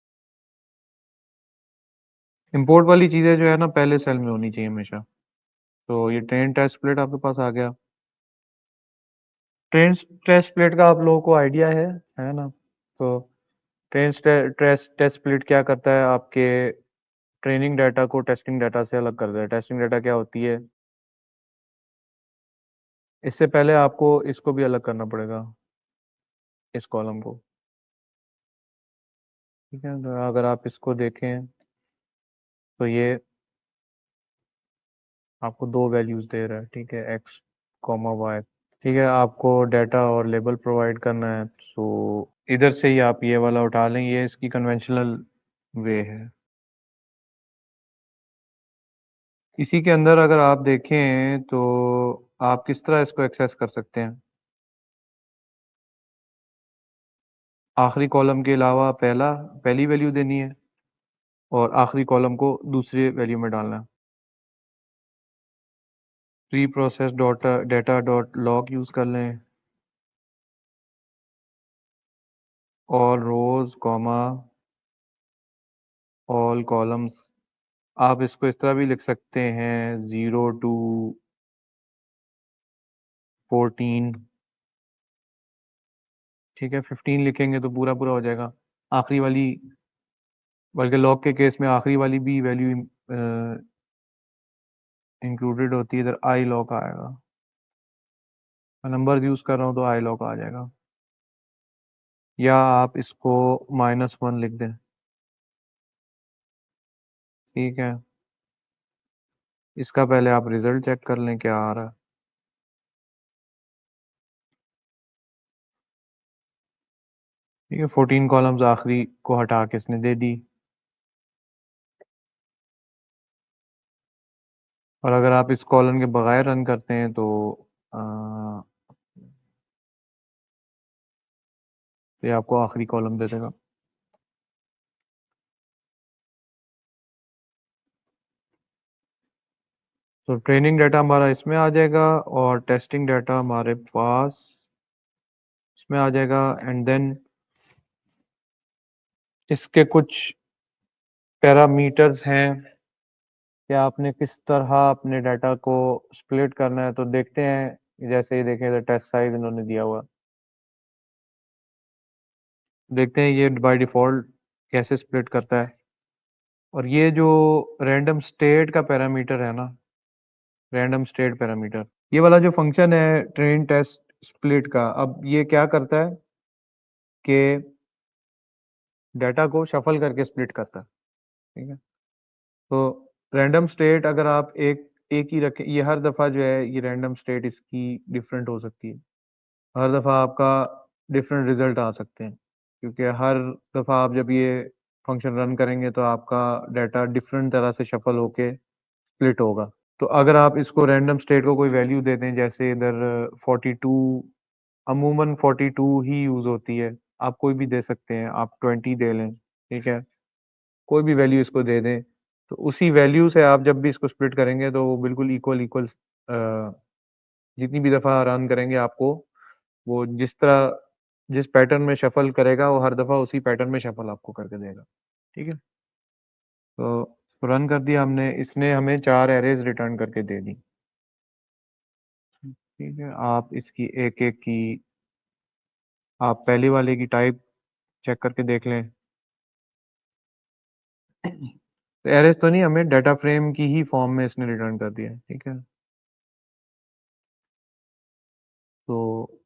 इंपोर्ट वाली चीज़ें जो है ना, पहले सेल में होनी चाहिए हमेशा। तो ये ट्रेन टेस्ट स्प्लिट आपके पास आ गया। ट्रेन टेस्ट स्प्लिट का आप लोगों को आइडिया है ना? तो ट्रेन टेस्ट टेस्ट स्प्लिट क्या करता है, आपके ट्रेनिंग डाटा को टेस्टिंग डाटा से अलग कर देता है। टेस्टिंग डाटा क्या होती है? इससे पहले आपको इसको भी अलग करना पड़ेगा, इस कॉलम को। ठीक है, तो अगर आप इसको देखें तो ये आपको 2 वैल्यूज दे रहा है। ठीक है, एक्स कॉमा वाई। ठीक है, आपको डाटा और लेबल प्रोवाइड करना है, सो इधर से ही आप ये वाला उठा लें, ये इसकी कन्वेंशनल वे है। इसी के अंदर अगर आप देखें तो आप किस तरह इसको एक्सेस कर सकते हैं। आखिरी कॉलम के अलावा पहली वैल्यू देनी है, और आखिरी कॉलम को दूसरी वैल्यू में डालना है। Pre process dot data dot log use कर लें। ऑल रोज कॉमा ऑल कॉलम्स। आप इसको इस तरह भी लिख सकते हैं, 0 to 14। ठीक है, 15 लिखेंगे तो पूरा पूरा हो जाएगा। आखिरी वाली, बल्कि लॉग के केस में आखिरी वाली भी वैल्यू इंक्लूडेड होती है। इधर आई लॉग आएगा। मैं नंबर्स यूज़ कर रहा हूँ तो आई लॉग आ जाएगा। या आप इसको -1 लिख दें। ठीक है, इसका पहले आप रिजल्ट चेक कर लें क्या आ रहा है। ठीक है, 14 कॉलम्स आखिरी को हटा के इसने दे दी। और अगर आप इस कॉलन के बगैर रन करते हैं तो ये आपको आखिरी कॉलम दे देगा। तो ट्रेनिंग डाटा हमारा इसमें आ जाएगा और टेस्टिंग डाटा हमारे पास इसमें आ जाएगा। एंड देन इसके कुछ पैरामीटर्स हैं कि आपने किस तरह अपने डाटा को स्प्लिट करना है। तो देखते हैं, जैसे ही देखें तो टेस्ट साइज इन्होंने दिया हुआ, देखते हैं ये बाय डिफॉल्ट कैसे स्प्लिट करता है। और ये जो रैंडम स्टेट का पैरामीटर है ना, रैंडम स्टेट पैरामीटर, ये वाला जो फंक्शन है ट्रेन टेस्ट स्प्लिट का, अब ये क्या करता है कि डाटा को शफल करके स्प्लिट करता है। ठीक है, तो रैंडम स्टेट अगर आप एक एक ही रखें, ये हर दफ़ा जो है ये रैंडम स्टेट इसकी डिफरेंट हो सकती है। हर दफ़ा आपका डिफरेंट रिजल्ट आ सकते हैं, क्योंकि हर दफ़ा आप जब ये फंक्शन रन करेंगे तो आपका डाटा डिफरेंट तरह से शफल होके स्प्लिट होगा। तो अगर आप इसको रैंडम स्टेट को कोई वैल्यू दे दें, जैसे इधर 42, अमूमन 42 ही यूज़ होती है, आप कोई भी दे सकते हैं, आप 20 दे लें। ठीक है, कोई भी वैल्यू इसको दे दें, तो उसी वैल्यू से आप जब भी इसको स्प्लिट करेंगे तो वो बिल्कुल इक्वल इक्वल जितनी भी दफ़ा रन करेंगे आपको वो जिस पैटर्न में शफल करेगा वो हर दफ़ा उसी पैटर्न में शफल आपको करके देगा। ठीक है, तो रन कर दिया हमने, इसने हमें 4 एरेज रिटर्न करके दे दी। ठीक है, आप इसकी एक एक की, आप पहले वाले की टाइप चेक करके देख लें। तो एरेज तो नहीं, हमें डाटा फ्रेम की ही फॉर्म में इसने रिटर्न कर दिया। ठीक है, तो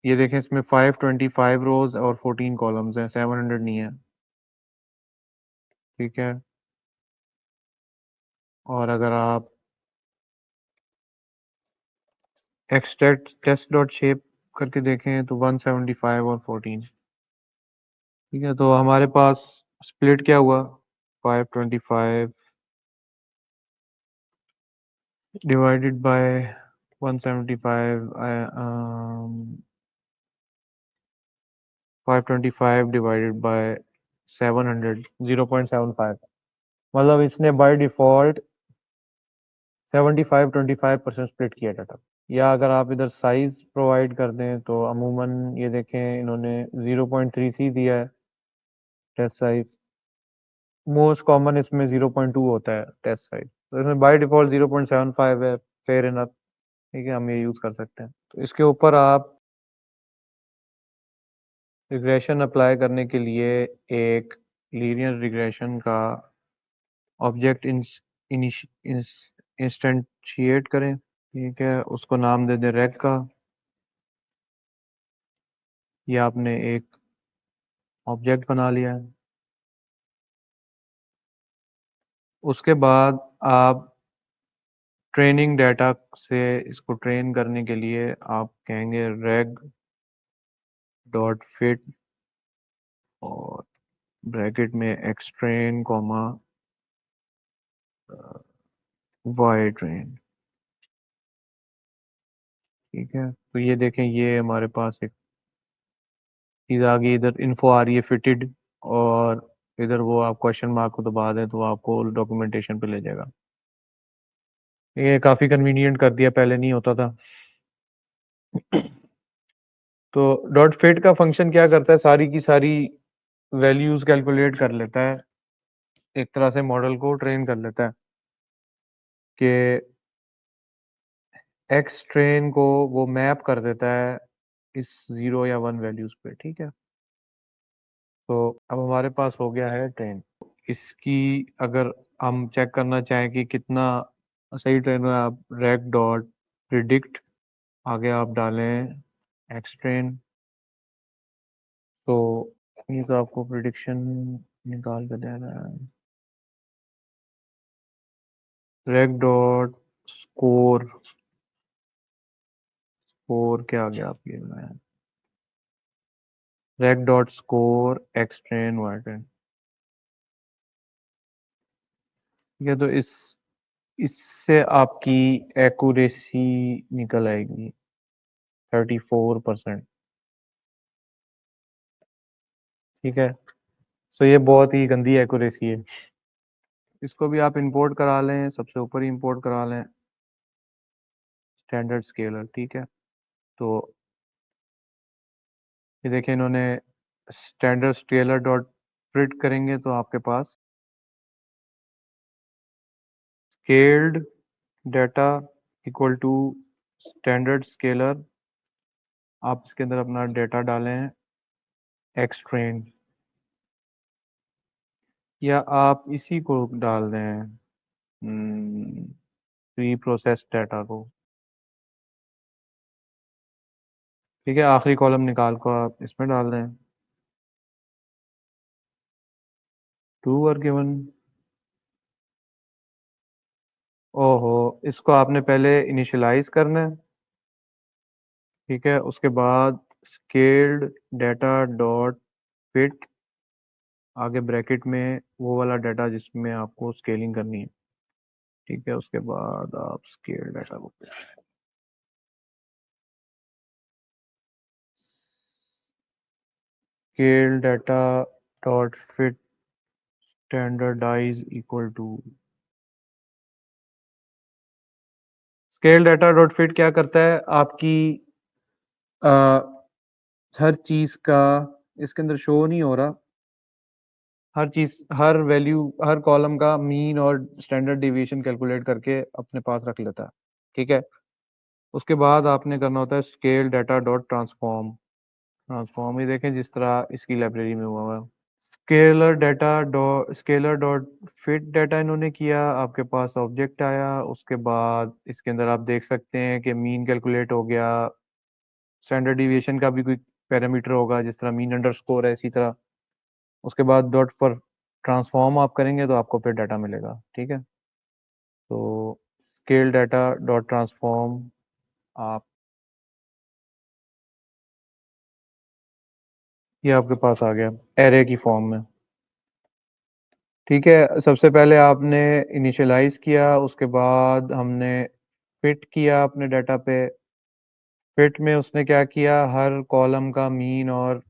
ये देखें, इसमें 525 रोज और 14 कॉलम्स हैं, 700 नहीं है। ठीक है, और अगर आप एक्सट्रैक्ट टेस्ट डॉट शेप करके देखें तो 175 और 14। ठीक है, तो हमारे पास स्प्लिट क्या हुआ, 525 डिवाइडेड बाय 175, 525 डिवाइडेड बाय 700, 0.75। मतलब इसने बाय डिफॉल्ट 75-25% स्प्लिट किया डाटा। या अगर आप इधर साइज प्रोवाइड कर दें तो अमूमन ये देखें इन्होंने 0.33 दिया है टेस्ट साइज। मोस्ट कॉमन इसमें 0.2 होता है टेस्ट साइज, तो इसमें बाय डिफॉल्ट 0.75 है। फेयर इनफ, ठीक है, हम ये यूज़ कर सकते हैं। तो इसके ऊपर आप रिग्रेशन अप्लाई करने के लिए एक लीनियर रिग्रेशन का ऑब्जेक्ट इंस्टेंशिएट करें। ठीक है, उसको नाम दे दें रेग का। ये आपने एक ऑब्जेक्ट बना लिया है। उसके बाद आप ट्रेनिंग डाटा से इसको ट्रेन करने के लिए आप कहेंगे रेग डॉट फिट और ब्रैकेट में X train comma Y train. ठीक है, तो ये देखें, ये हमारे पास एक चीज़ आ गई, इधर इन्फो आ रही है फिटेड, और इधर वो आप क्वेश्चन मार्क को दबा दें तो आपको डॉक्यूमेंटेशन पे ले जाएगा। ये काफ़ी कन्वीनियंट कर दिया, पहले नहीं होता था। तो डॉट फिट का फंक्शन क्या करता है, सारी की सारी वैल्यूज कैलकुलेट कर लेता है, एक तरह से मॉडल को ट्रेन कर लेता है कि एक्स ट्रेन को वो मैप कर देता है इस 0 या 1 वैल्यूज पे। ठीक है, तो अब हमारे पास हो गया है ट्रेन। इसकी अगर हम चेक करना चाहें कि कितना सही ट्रेन है, आप रेग डॉट प्रिडिक्ट आगे आप डालें एक्स ट्रेन, तो ये तो आपको प्रिडिक्शन निकाल कर दे रहा है। रेग डॉट स्कोर, स्कोर क्या आ गया आपके में, rec dot score X train Y train. ठीक है, तो इससे आपकी एक्यूरेसी निकल आएगी 34%। ठीक है, सो ये बहुत ही गंदी एक्यूरेसी है। इसको भी आप इंपोर्ट करा लें, सबसे ऊपर ही इंपोर्ट करा लें स्टैंडर्ड स्केलर। ठीक है, तो ये देखिए इन्होंने स्टैंडर्ड स्केलर डॉट प्रिंट करेंगे तो आपके पास scaled data equal to standard scaler, आप इसके अंदर अपना डेटा डालें एक्स ट्रेन, या आप इसी को डाल दें प्री प्रोसेस डाटा को। ठीक है, आखिरी कॉलम निकाल को आप इसमें डाल दें टू वर गिवन। ओहो, इसको आपने पहले इनिशियलाइज करना है। ठीक है, उसके बाद स्केल्ड डाटा डॉट फिट, आगे ब्रैकेट में वो वाला डाटा जिसमें आपको स्केलिंग करनी है। ठीक है, उसके बाद आप स्केल डाटा को scale data dot fit standardize equal to scale data dot fit क्या करता है आपकी आ, हर चीज का इसके अंदर शो नहीं हो रहा, हर चीज हर वैल्यू हर कॉलम का मीन और स्टैंडर्ड डिविएशन कैलकुलेट करके अपने पास रख लेता है। ठीक है, उसके बाद आपने करना होता है scale data dot transform. Transform ही देखें जिस तरह इसकी लाइब्रेरी में हुआ है। स्केलर डॉट फिट डाटा इन्होंने किया, आपके पास ऑब्जेक्ट आया, उसके बाद इसके अंदर आप देख सकते हैं कि मीन कैलकुलेट हो गया, स्टैंडर्ड डिविएशन का भी कोई पैरामीटर होगा जिस तरह मीन अंडरस्कोर है इसी तरह। उसके बाद डॉट पर ट्रांसफॉर्म आप करेंगे तो आपको फिर डाटा मिलेगा। ठीक है, तो स्केल डाटा डॉट ट्रांसफॉर्म आप, ये आपके पास आ गया एरे की फॉर्म में। ठीक है, सबसे पहले आपने इनिशियलाइज किया, उसके बाद हमने फिट किया अपने डाटा पे। फिट में उसने क्या किया, हर कॉलम का मीन और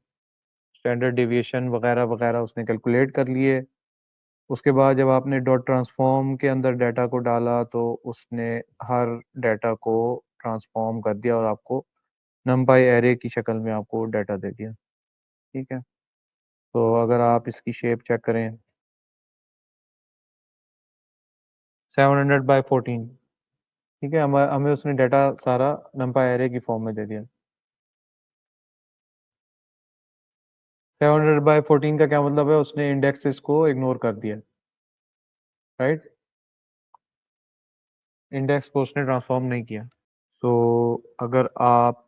स्टैंडर्ड डेविएशन वगैरह वगैरह उसने कैलकुलेट कर लिए। उसके बाद जब आपने डॉट ट्रांसफॉर्म के अंदर डाटा को डाला तो उसने हर डाटा को ट्रांसफॉर्म कर दिया और आपको नंपाई एरे की शक्ल में आपको डाटा दे दिया। ठीक है, तो अगर आप इसकी शेप चेक करें 700 बाई 14। ठीक है, हमें हमें उसने डाटा सारा नंपाई एरे की फॉर्म में दे दिया। 700 बाई 14 का क्या मतलब है, उसने इंडेक्सेस को इग्नोर कर दिया। राइट, इंडेक्स को उसने ट्रांसफॉर्म नहीं किया। तो अगर आप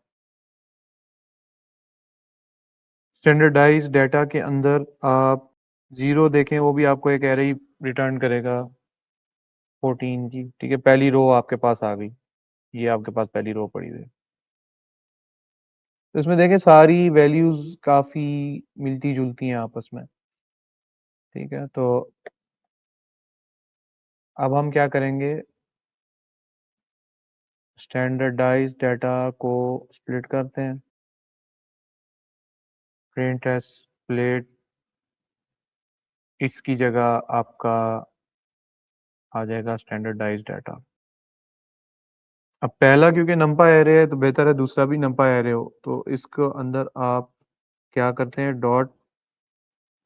स्टैंडर्डाइज डाटा के अंदर आप जीरो देखें, वो भी आपको एक एरे ही रिटर्न करेगा 14 की। ठीक है, पहली रो आपके पास आ गई, ये आपके पास पहली रो पड़ी हुई है। तो इसमें देखें सारी वैल्यूज काफी मिलती जुलती हैं आपस में। ठीक है, तो अब हम क्या करेंगे, स्टैंडर्डाइज डाटा को स्प्लिट करते हैं। प्रिंट एस स्प्लिट, इसकी जगह आपका आ जाएगा स्टैंडर्डाइज डाटा। अब पहला क्योंकि नंपा एरे है तो बेहतर है दूसरा भी नंपा एरे हो, तो इसको अंदर आप क्या करते हैं, dot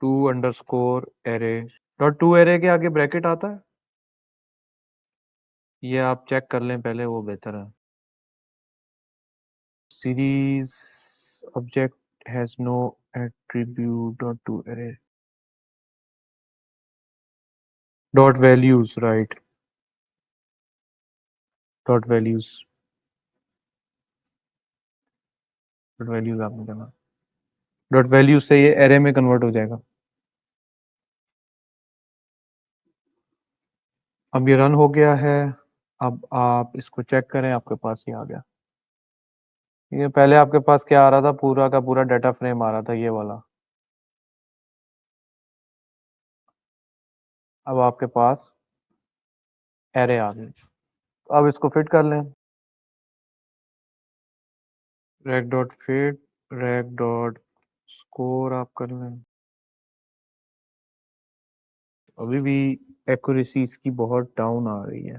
two underscore array. Dot to array के आगे ब्रैकेट आता है, ये आप चेक कर लें पहले, वो बेहतर है। Series object has no attribute dot to array dot values, right, dot values, dot values आपने करना, डॉट वैल्यूज से ये एरे में कन्वर्ट हो जाएगा। अब ये रन हो गया है, अब आप इसको चेक करें, आपके पास ये आ गया। ये पहले आपके पास क्या आ रहा था, पूरा का पूरा डाटा फ्रेम आ रहा था, ये वाला। अब आपके पास एरे आ गई। अब इसको फिट कर लें। Rack dot fit, rack dot score आप कर लें। अभी भी एक्यूरेसी इसकी बहुत डाउन आ रही है।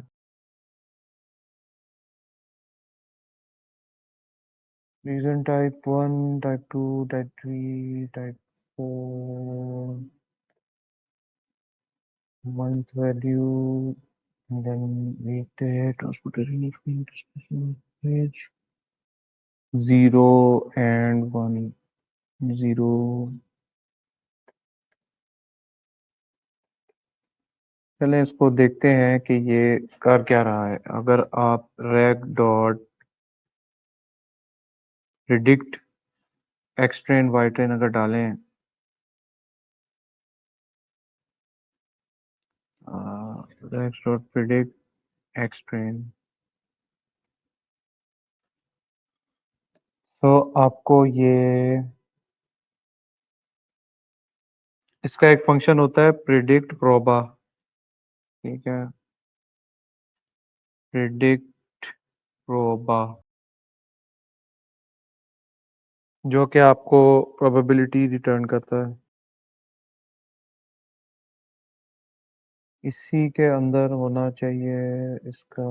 Reason type 1, type 2, type 3, type 4, month value, and then weekday, transportation expense, page, 0 and 1, 0। चलें इसको देखते हैं कि ये कर क्या रहा है। अगर आप rec dot predict x train y train अगर डालें, rec dot predict x train, तो आपको ये इसका एक फंक्शन होता है predict proba, ठीक है, predict proba, जो कि आपको प्रोबेबिलिटी रिटर्न करता है। इसी के अंदर होना चाहिए इसका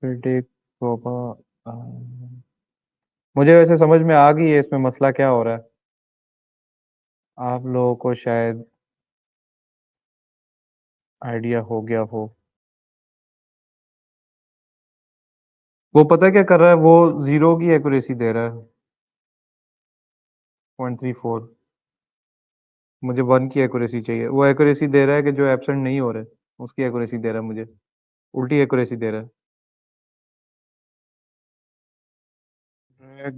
प्रिडिक्ट प्रोबा। मुझे वैसे समझ में आ गई है इसमें मसला क्या हो रहा है। आप लोगों को शायद आइडिया हो गया हो। वो पता है क्या कर रहा है, वो 0 की एक्यूरेसी दे रहा है, 0.34। मुझे 1 की एक्यूरेसी चाहिए। वो एक्यूरेसी दे रहा है कि जो एब्सेंट नहीं हो रहे, उसकी एक्यूरेसी दे रहा है मुझे, उल्टी एक्यूरेसी दे रहा है।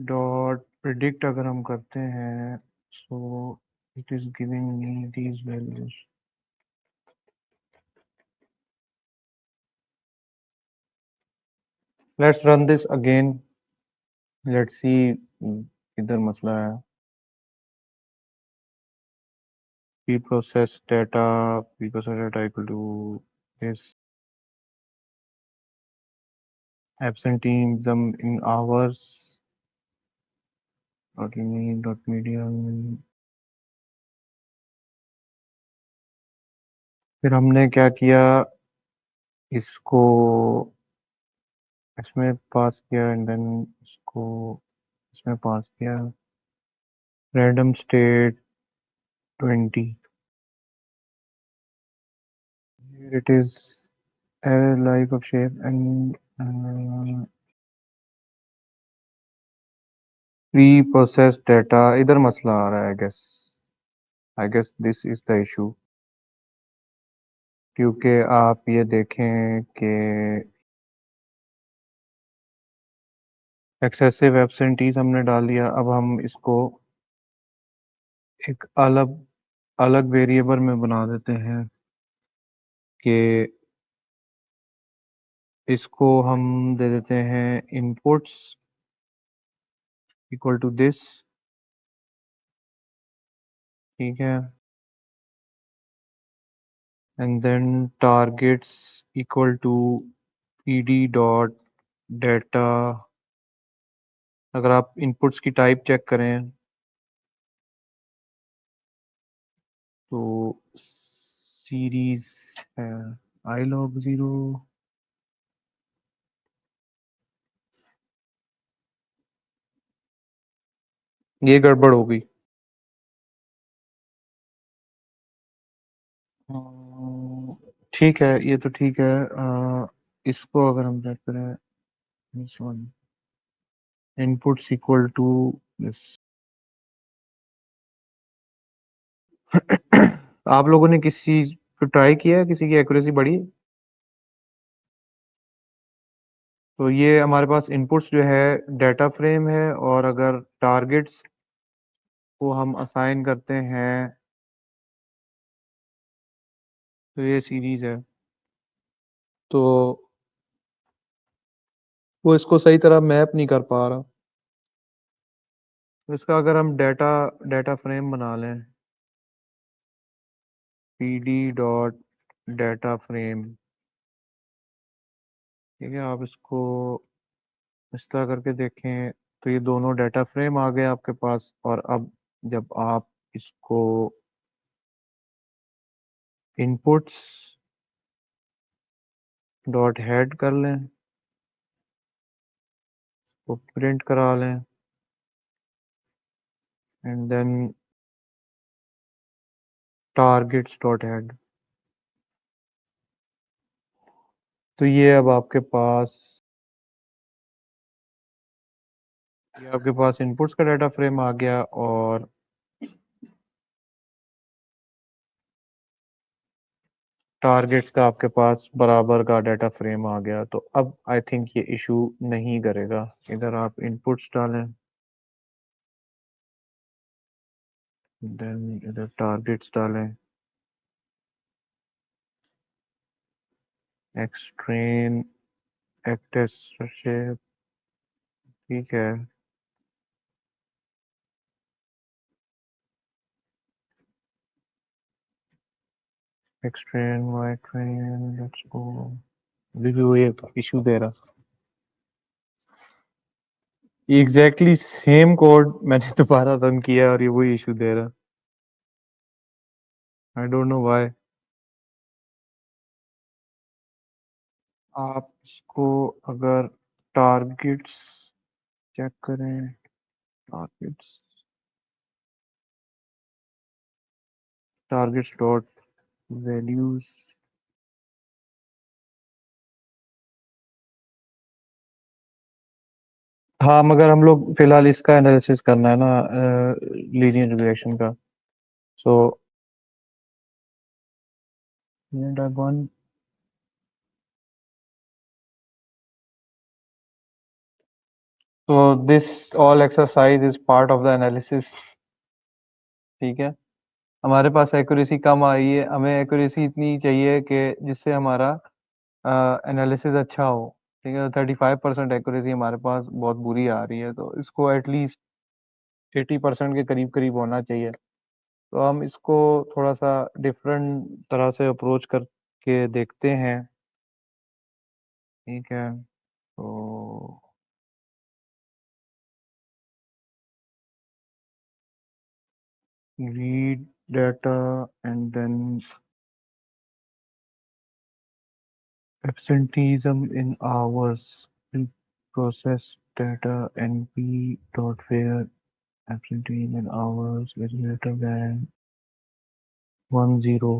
डॉट प्रिडिक्ट अगर हम करते हैं, so it is giving me these values. Let's run this again, let's see किधर मसला है। pre-processed data, pre-processed data equal to this absenteeism in hours, dot mean, dot median। फिर हमने क्या किया, इसको इसमें पास किया एंड देन इसको इसमें पास किया, random state 20। Here it is a like of shape and pre-processed data। इधर मसला आ रहा है, I guess this is the issue. क्योंकि आप ये देखें कि एक्सेसिव एब्सेंटीज हमने डाल दिया। अब हम इसको एक अलग अलग वेरिएबल में बना देते हैं कि इसको हम दे देते हैं इनपुट्स इक्वल टू दिस, ठीक है, and then targets equal to PD dot data. अगर आप इनपुट्स की टाइप चेक करें तो सीरीज है, आई लॉग 0। ये गड़बड़ हो गई। ठीक है, ये तो ठीक है। इसको अगर हम चेक करें, this one inputs equal to this। आप लोगों ने किसी को ट्राई किया है, किसी की एक्यूरेसी बढ़ी है? तो ये हमारे पास इनपुट्स जो है डाटा फ्रेम है, और अगर टारगेट्स को हम असाइन करते हैं तो ये सीरीज है। तो वो इसको सही तरह मैप नहीं कर पा रहा। तो इसका अगर हम डेटा डेटा फ्रेम बना लें, pd डॉट डेटा फ्रेम, ठीक है, आप इसको इस तरह करके देखें तो ये दोनों डेटा फ्रेम आ गए आपके पास। और अब जब आप इसको इनपुट्स डॉट हेड कर लें, तो प्रिंट करा लें, and then targets dot head, तो ये आपके पास इनपुट्स का डाटा फ्रेम आ गया और टारगेट्स का आपके पास बराबर का डाटा फ्रेम आ गया। तो अब आई थिंक ये इशू नहीं करेगा। इधर आप इनपुट्स डालें, देन इधर टारगेट्स डालें, एक्सट्रेन एक्टेस शेप, ठीक है, x train Y train, let's go. अभी भी वही इशू दे रहा। ये एग्जैक्टली सेम कोड मैंने दोबारा रन किया और ये वही इशू दे रहा। I don't know why. आप इसको अगर टारगेट्स चेक करें, टारगेट्स टारगेट्स डॉट वैल्यूज, हाँ, मगर हम लोग फिलहाल इसका एनालिसिस करना है ना, लीनियर रिग्रेशन का। सो टाइप वन, तो this all exercise is part of the analysis, ठीक है। हमारे पास एक्यूरेसी कम आई है, हमें एक्यूरेसी इतनी चाहिए कि जिससे हमारा एनालिसिस अच्छा हो, ठीक है। 35% एक्यूरेसी हमारे पास बहुत बुरी आ रही है, तो इसको एटलीस्ट 80% के करीब करीब होना चाहिए। तो हम इसको थोड़ा सा डिफरेंट तरह से अप्रोच करके देखते हैं, ठीक है। तो read data and then absenteeism in hours, will process data np dot where absenteeism in hours is greater than 10,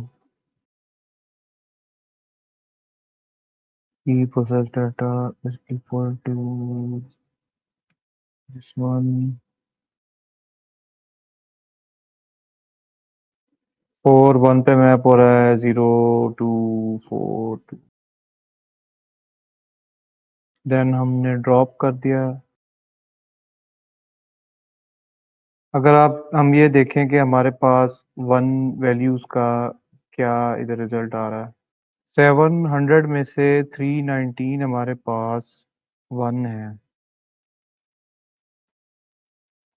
e process data is equal to this one, 4 1 पे मैप हो रहा है, 0 2 4 2, देन हमने ड्रॉप कर दिया। अगर हम ये देखें कि हमारे पास 1 वैल्यूज का क्या इधर रिजल्ट आ रहा है। 700 में से 319 हमारे पास 1 है।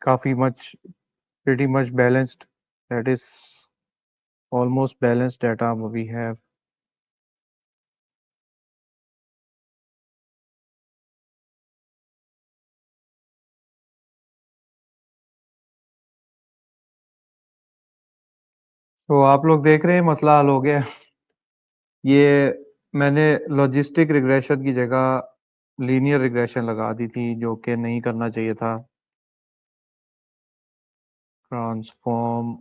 काफी much pretty much balanced, that is almost balanced data we have। तो आप लोग देख रहे हैं मसला हल हो गया। ये मैंने लॉजिस्टिक रिग्रेशन की जगह लीनियर रिग्रेशन लगा दी थी, जो कि नहीं करना चाहिए था। ट्रांसफॉर्म,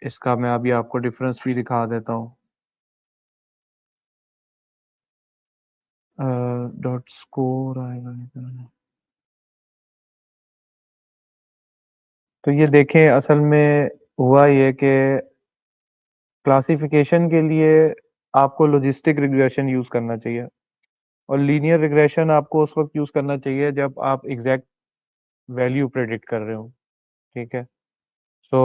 इसका मैं अभी आपको डिफरेंस भी दिखा देता हूँ। डॉट स्कोर आएगा इधर। तो ये देखें, असल में हुआ ये कि क्लासिफिकेशन के लिए आपको लॉजिस्टिक रिग्रेशन यूज करना चाहिए और लीनियर रिग्रेशन आपको उस वक्त यूज करना चाहिए जब आप एग्जैक्ट वैल्यू प्रेडिक्ट कर रहे हो, ठीक है। सो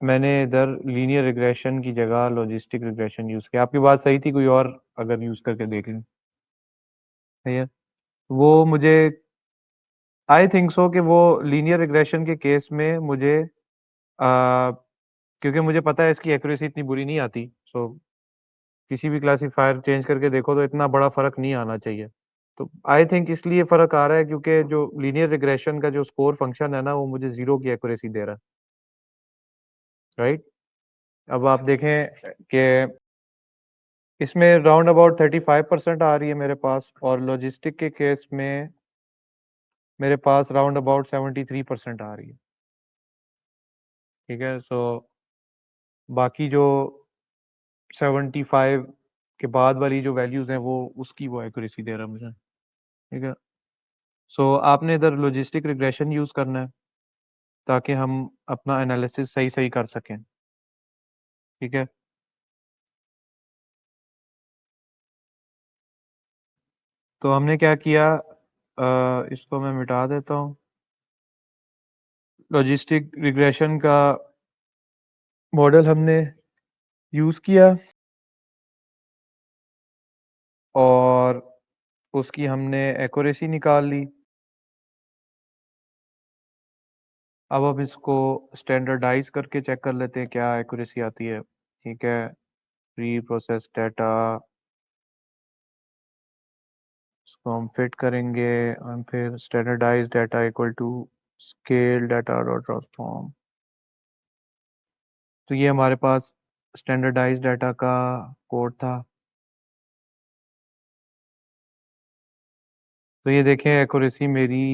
मैंने इधर लीनियर रिग्रेशन की जगह लॉजिस्टिक रिग्रेशन यूज किया। आपकी बात सही थी, कोई और अगर यूज करके देख लें। सही है। वो मुझे आई थिंक सो कि वो लीनियर रिग्रेशन के केस में मुझे क्योंकि मुझे पता है इसकी एक्यूरेसी इतनी बुरी नहीं आती, सो किसी भी क्लासिफायर चेंज करके देखो तो इतना बड़ा फ़र्क नहीं आना चाहिए। तो आई थिंक इसलिए फ़र्क आ रहा है क्योंकि जो लीनियर रिग्रेशन का जो स्कोर फ़ंक्शन है ना, वो मुझे 0 की एक्यूरेसी दे रहा है, राइट? अब आप देखें कि इसमें राउंड अबाउट 35% आ रही है मेरे पास और लॉजिस्टिक के केस में मेरे पास राउंड अबाउट 73% आ रही है, ठीक है? सो बाकी जो 75 के बाद वाली जो वैल्यूज़ हैं वो उसकी वो एक्यूरेसी दे रहा है मुझे, ठीक है? सो आपने इधर लॉजिस्टिक रिग्रेशन यूज़ करना है ताकि हम अपना एनालिसिस सही-सही कर सकें, ठीक है? तो हमने क्या किया इसको मैं मिटा देता हूँ। लॉजिस्टिक रिग्रेशन का मॉडल हमने यूज़ किया और उसकी हमने एक्यूरेसी निकाल ली। अब हम इसको स्टैंडर्डाइज़ करके चेक कर लेते हैं क्या एक्यूरेसी आती है, ठीक है? प्री प्रोसेस डाटा इसको हम फिट करेंगे और फिर standardized data equal to scale data dot transform. तो ये हमारे पास स्टैंडर्डाइज्ड डाटा का कोड था। तो ये देखें एक्यूरेसी मेरी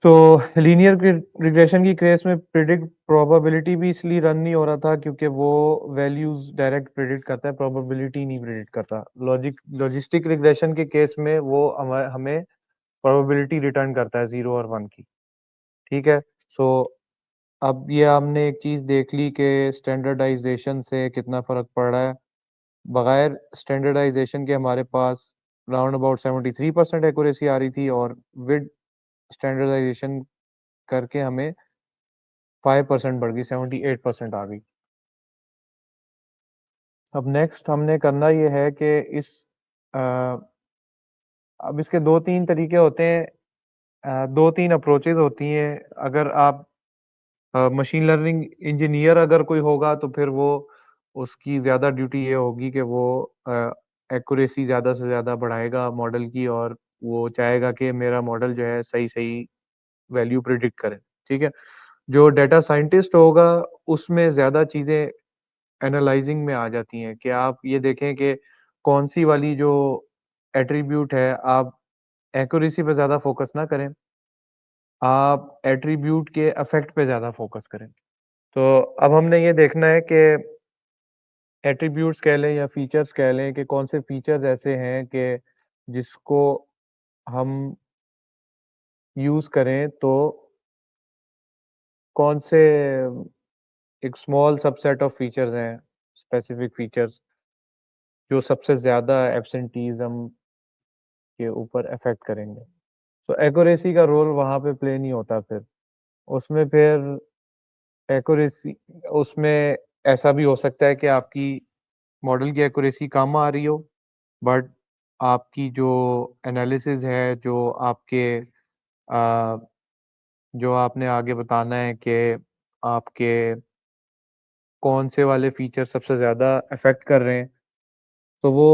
तो लीनियर रिग्रेशन की केस में प्रिडिक्ट प्रोबेबिलिटी भी इसलिए रन नहीं हो रहा था क्योंकि वो वैल्यूज डायरेक्ट प्रिडिक्ट करता है, प्रोबेबिलिटी नहीं प्रिडिक्ट करता। लॉजिस्टिक रिग्रेशन के केस में वो हमें प्रोबेबिलिटी रिटर्न करता है 0 और 1 की, ठीक है? सो अब ये हमने एक चीज़ देख ली कि स्टैंडर्डाइजेशन से कितना फ़र्क पड़ रहा है। बगैर स्टैंडर्डाइजेशन के हमारे पास राउंड अबाउट 73% एक्यूरेसी आ रही थी और विद स्टैंडर्डाइजेशन करके हमें 5% बढ़ गई, 78% आ गई। अब नेक्स्ट हमने करना ये है कि इस अ, अब इसके 2-3 तरीके होते हैं 2-3 अप्रोचेज़ होती हैं। अगर आप मशीन लर्निंग इंजीनियर अगर कोई होगा तो फिर वो उसकी ज़्यादा ड्यूटी ये होगी कि वो एक्यूरेसी ज़्यादा से ज़्यादा बढ़ाएगा मॉडल की और वो चाहेगा कि मेरा मॉडल जो है सही-सही वैल्यू प्रेडिक्ट करे, ठीक है? जो डेटा साइंटिस्ट होगा उसमें ज़्यादा चीज़ें एनालाइज़िंग में आ जाती हैं कि आप ये देखें कि कौन-सी वाली जो एट्रिब्यूट है आप एक्यूरेसी पे ज़्यादा फ़ोकस ना करें, आप एट्रिब्यूट के इफ़ेक्ट पे ज़्यादा फ़ोकस करें। तो अब हमने ये देखना है कि एट्रिब्यूट्स कह लें या फीचर्स कह लें कि कौन से फीचर्स ऐसे हैं कि जिसको हम यूज़ करें तो कौन से एक स्मॉल सबसेट ऑफ फीचर्स हैं, स्पेसिफिक फीचर्स जो सबसे ज़्यादा एब्सेंटीज़्म के ऊपर इफ़ेक्ट करेंगे। तो एक्यूरेसी का रोल वहाँ पे प्ले नहीं होता फिर। उसमें फिर एक्यूरेसी उसमें ऐसा भी हो सकता है कि आपकी मॉडल की एक्यूरेसी कम आ रही हो, बट आपकी जो एनालिसिस है, अ, जो आपने आगे बताना है कि आपके कौन से वाले फीचर सबसे ज़्यादा अफ़ेक्ट कर रहे हैं, तो वो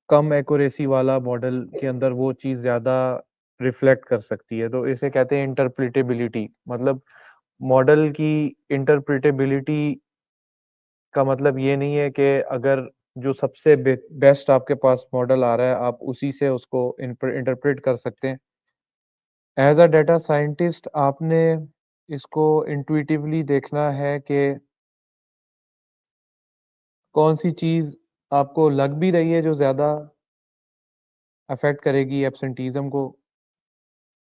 कम एक्यूरेसी वाला मॉडल के अंदर वो चीज़ ज़्यादा रिफ्लेक्ट कर सकती है। तो इसे कहते हैं इंटरप्रिटेबिलिटी मतलब मॉडल की इंटरप्रिटेबिलिटी का मतलब ये नहीं है कि अगर जो सबसे बेस्ट आपके पास मॉडल आ रहा है, आप उसी से उसको इंटरप्रेट कर सकते हैं। एज़ अ डेटा साइंटिस्ट आपने इसको इंट्यूटिवली देखना है कि कौन-सी चीज़ आपको लग भी रही है जो ज़्यादा अफ़ेक्ट करेगी एब्सेंटीज़्म को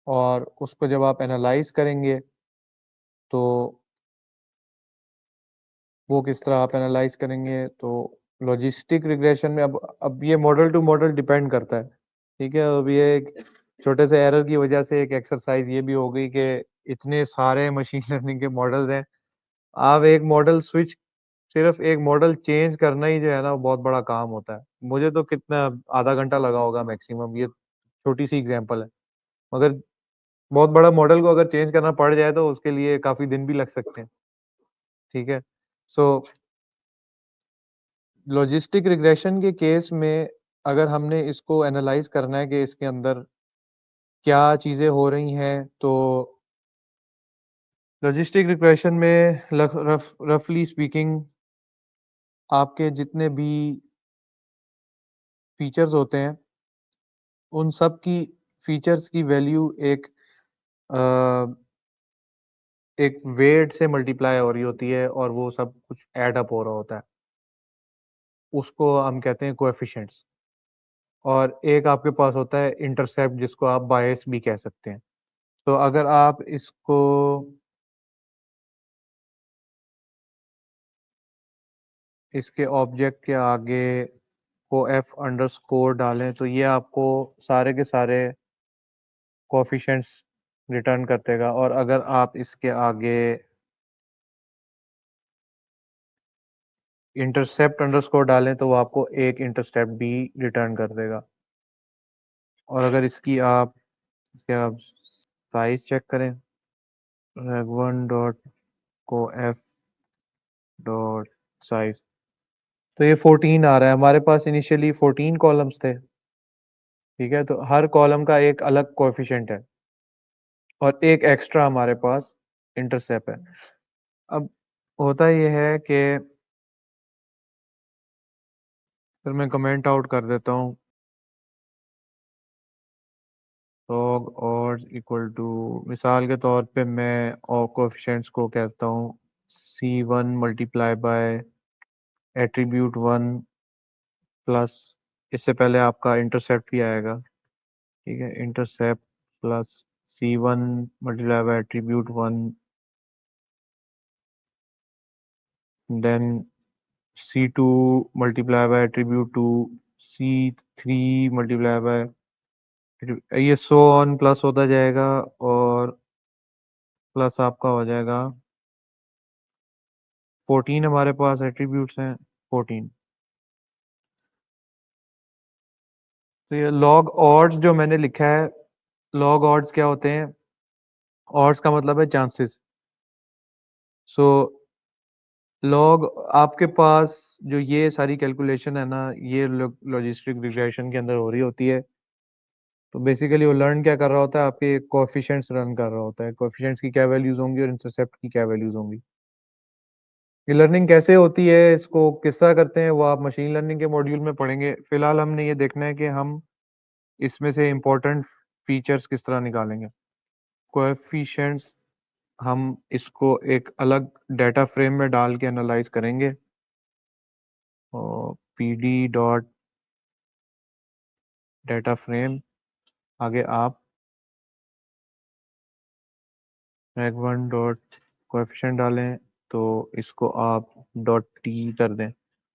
और उसको जब आप एनालाइज़ करेंगे, तो वो किस तरह आप एनालाइज़ करेंगे, तो लॉजिस्टिक रिग्रेशन में अब ये मॉडल टू मॉडल डिपेंड करता है, ठीक है? अब ये एक छोटे से एरर की वजह से एक एक्सरसाइज़ ये भी हो गई कि इतने सारे मशीन लर्निंग के मॉडल्स हैं, आप एक मॉडल स्विच सिर्फ़ एक मॉडल चेंज करना ही जो है ना, वो बहुत बड़ा काम होता है। मुझे तो कितना आधा घंटा लगा होगा मैक्सिमम, ये छोटी-सी एग्ज़ाम्पल है। मगर बहुत बड़ा मॉडल को अगर चेंज करना पड़ जाए तो उसके लिए काफ़ी दिन भी लग सकते हैं, ठीक है? सो लॉजिस्टिक रिग्रेशन के केस में अगर हमने इसको एनालाइज़ करना है कि इसके अंदर क्या चीज़ें हो रही हैं, तो लॉजिस्टिक रिग्रेशन में रफली स्पीकिंग आपके जितने भी फीचर्स होते हैं, उन सब की फीचर्स की वैल्यू अ, एक वेट से मल्टीप्लाई हो रही होती है और वो सब कुछ ऐड अप हो रहा होता है। उसको हम कहते हैं कोएफ़िशिएंट्स। और एक आपके पास होता है इंटरसेप्ट जिसको आप बायस भी कह सकते हैं। तो अगर आप इसके ऑब्जेक्ट के आगे कोएफ अंडरस्कोर डालें तो ये आपको सारे के सारे कोएफ़िशिएंट्स रिटर्न कर देगा और अगर आप इसके आगे इंटरसेप्ट अंडरस्कोर डालें तो वो आपको एक इंटरसेप्ट भी रिटर्न कर देगा। और अगर इसके आप साइज़ चेक करें, reg1 डॉट कोएफ डॉट साइज़, तो ये 14 आ रहा है। हमारे पास इनिशियली 14 कॉलम्स थे, ठीक है? तो हर कॉलम का एक अलग कोएफ़िशिएंट है और एक एक्स्ट्रा हमारे पास इंटरसेप्ट है। अब होता ये है कि फिर मैं कमेंट आउट कर देता हूँ, log odds इक्वल टू, मिसाल के तौर पे मैं और कोएफ़िशिएंट्स को कहता हूँ C1 multiply by attribute 1 plus, इससे पहले आपका इंटरसेप्ट भी आएगा, ठीक है? Intercept plus C1 multiply by attribute 1 then C2 multiply by attribute 2, C3 multiply by, ये सो ऑन प्लस होता जाएगा और प्लस आपका हो जाएगा 14 हमारे पास एट्रीब्यूट्स हैं 14। तो ये लॉग ऑड्स जो मैंने लिखा है, लॉग ऑड्स क्या होते हैं? ऑड्स का मतलब है चांसेस। सो लॉग आपके पास जो ये सारी कैलकुलेशन है ना, ये लॉजिस्टिक रिग्रेशन के अंदर हो रही होती है। तो बेसिकली वो लर्न क्या कर रहा होता है, आपके कोएफिशिएंट्स रन कर रहा होता है। कोएफिशिएंट्स की क्या वैल्यूज होंगी और इंटरसेप्ट की क्या वैल्यूज होंगी। ये लर्निंग कैसे होती है, इसको किस तरह करते हैं, वो आप मशीन लर्निंग के मॉड्यूल में पढ़ेंगे। फिलहाल हमने ये देखना है कि हम इसमें से इम्पोर्टेंट फीचर्स किस तरह निकालेंगे। कोएफिशिएंट्स हम इसको एक अलग डाटा फ्रेम में डाल के एनालाइज करेंगे और pd डॉट डाटा फ्रेम, आगे आप reg1 डॉट कोएफिशिएंट डालें तो इसको आप डॉट टी कर दें।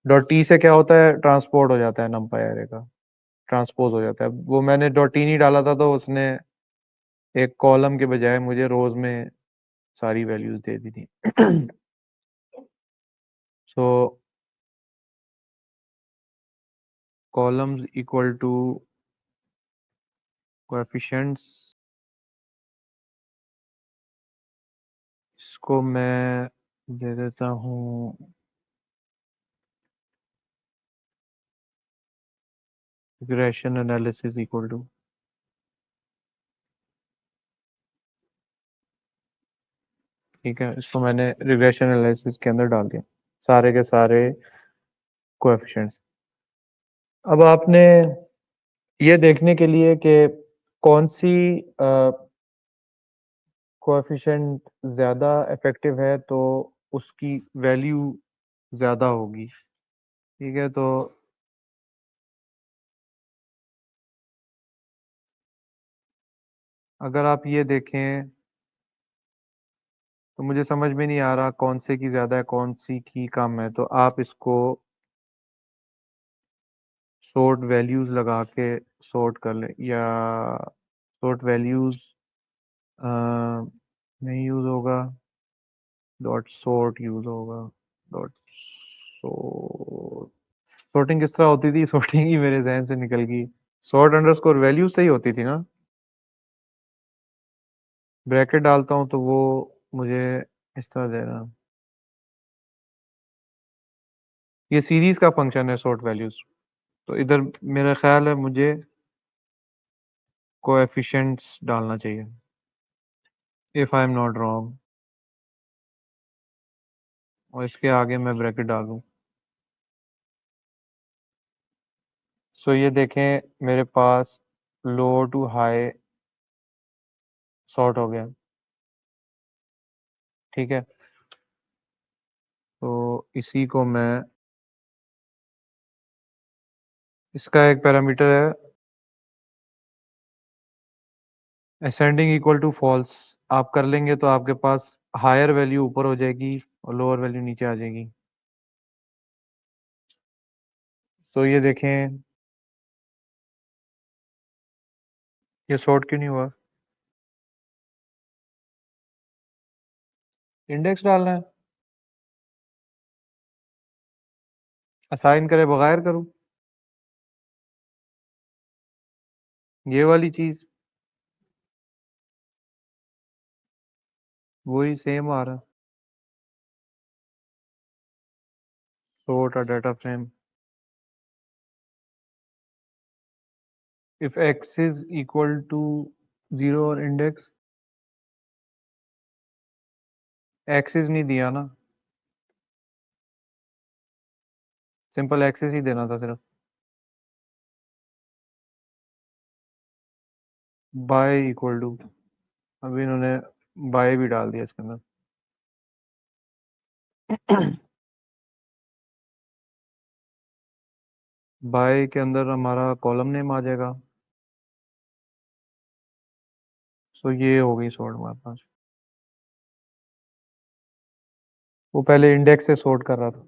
डॉट टी से क्या होता है, ट्रांसपोर्ट हो जाता है नंपाई एरे का, ट्रांसपोज हो जाता है। वो मैंने डॉट टी नहीं डाला था तो उसने एक कॉलम के बजाय मुझे रोज में सारी वैल्यूज दे दी थी। सो कॉलम्स इक्वल टू कोएफिशिएंट्स, इसको मैं दे देता हूँ रिग्रेशन एनालिसिस इक्वल टू, ठीक है? इसको मैंने रिग्रेशन एनालिसिस के अंदर डाल दिया सारे के सारे कोएफिशिएंट्स। अब आपने ये देखने के लिए कि कौन सी कोएफिशिएंट ज़्यादा इफेक्टिव है तो उसकी वैल्यू ज़्यादा होगी, ठीक है? तो अगर आप ये देखें तो मुझे समझ में नहीं आ रहा कौन से की ज़्यादा है कौन सी की कम है, तो आप इसको सॉर्ट वैल्यूज लगा के सॉर्ट कर लें, या सॉर्ट वैल्यूज नहीं यूज़ होगा, डॉट सॉर्ट यूज़ होगा, डॉट सॉर्टिंग किस तरह होती थी? सॉर्टिंग ही मेरे ज़हन से निकल गई। सॉर्ट अंडरस्कोर वैल्यू सही होती थी ना? ब्रैकेट डालता हूँ तो वो मुझे इस तरह दे रहा है। ये सीरीज़ का फंक्शन है सॉर्ट वैल्यूज़। तो इधर मेरा ख़्याल है मुझे कोएफ़िशिएंट्स डालना चाहिए, if I am not wrong, और इसके आगे मैं ब्रैकेट डालूँ। सो ये देखें मेरे पास लो टू हाई सॉर्ट हो गया, ठीक है? तो इसी को मैं, इसका एक पैरामीटर है असेंडिंग इक्वल टू फॉल्स। आप कर लेंगे तो आपके पास हायर वैल्यू ऊपर हो जाएगी और लोअर वैल्यू नीचे आ जाएगी। तो ये देखें, ये सॉर्ट क्यों नहीं हुआ? इंडेक्स डालना है, असाइन करे बगैर करूँ ये वाली चीज़? वही सेम आ रहा। sort a data frame if x is equal to 0 और इंडेक्स एक्सिस नहीं दिया ना, सिंपल एक्सिस ही देना था सिर्फ। बाय इक्वल टू, अभी इन्होंने बाय भी डाल दिया इसके अंदर। बाय के अंदर हमारा कॉलम नेम आ जाएगा। सो ये हो गई सॉर्ट हमारे पास। वो पहले इंडेक्स से सॉर्ट कर रहा था।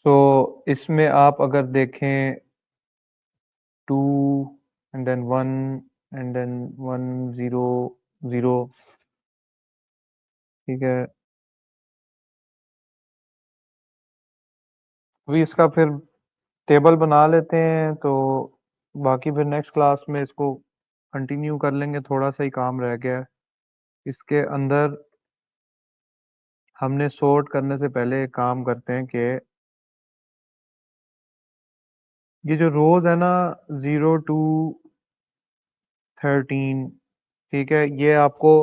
सो इसमें आप अगर देखें 2 एंड देन 1 एंड देन 1 0 0, ठीक है? अभी इसका फिर टेबल बना लेते हैं, तो बाकी फिर नेक्स्ट क्लास में इसको कंटिन्यू कर लेंगे। थोड़ा सा ही काम रह गया है इसके अंदर। हमने सॉर्ट करने से पहले एक काम करते हैं कि ये जो रोज है ना, 0 to 13, ठीक है, ये आपको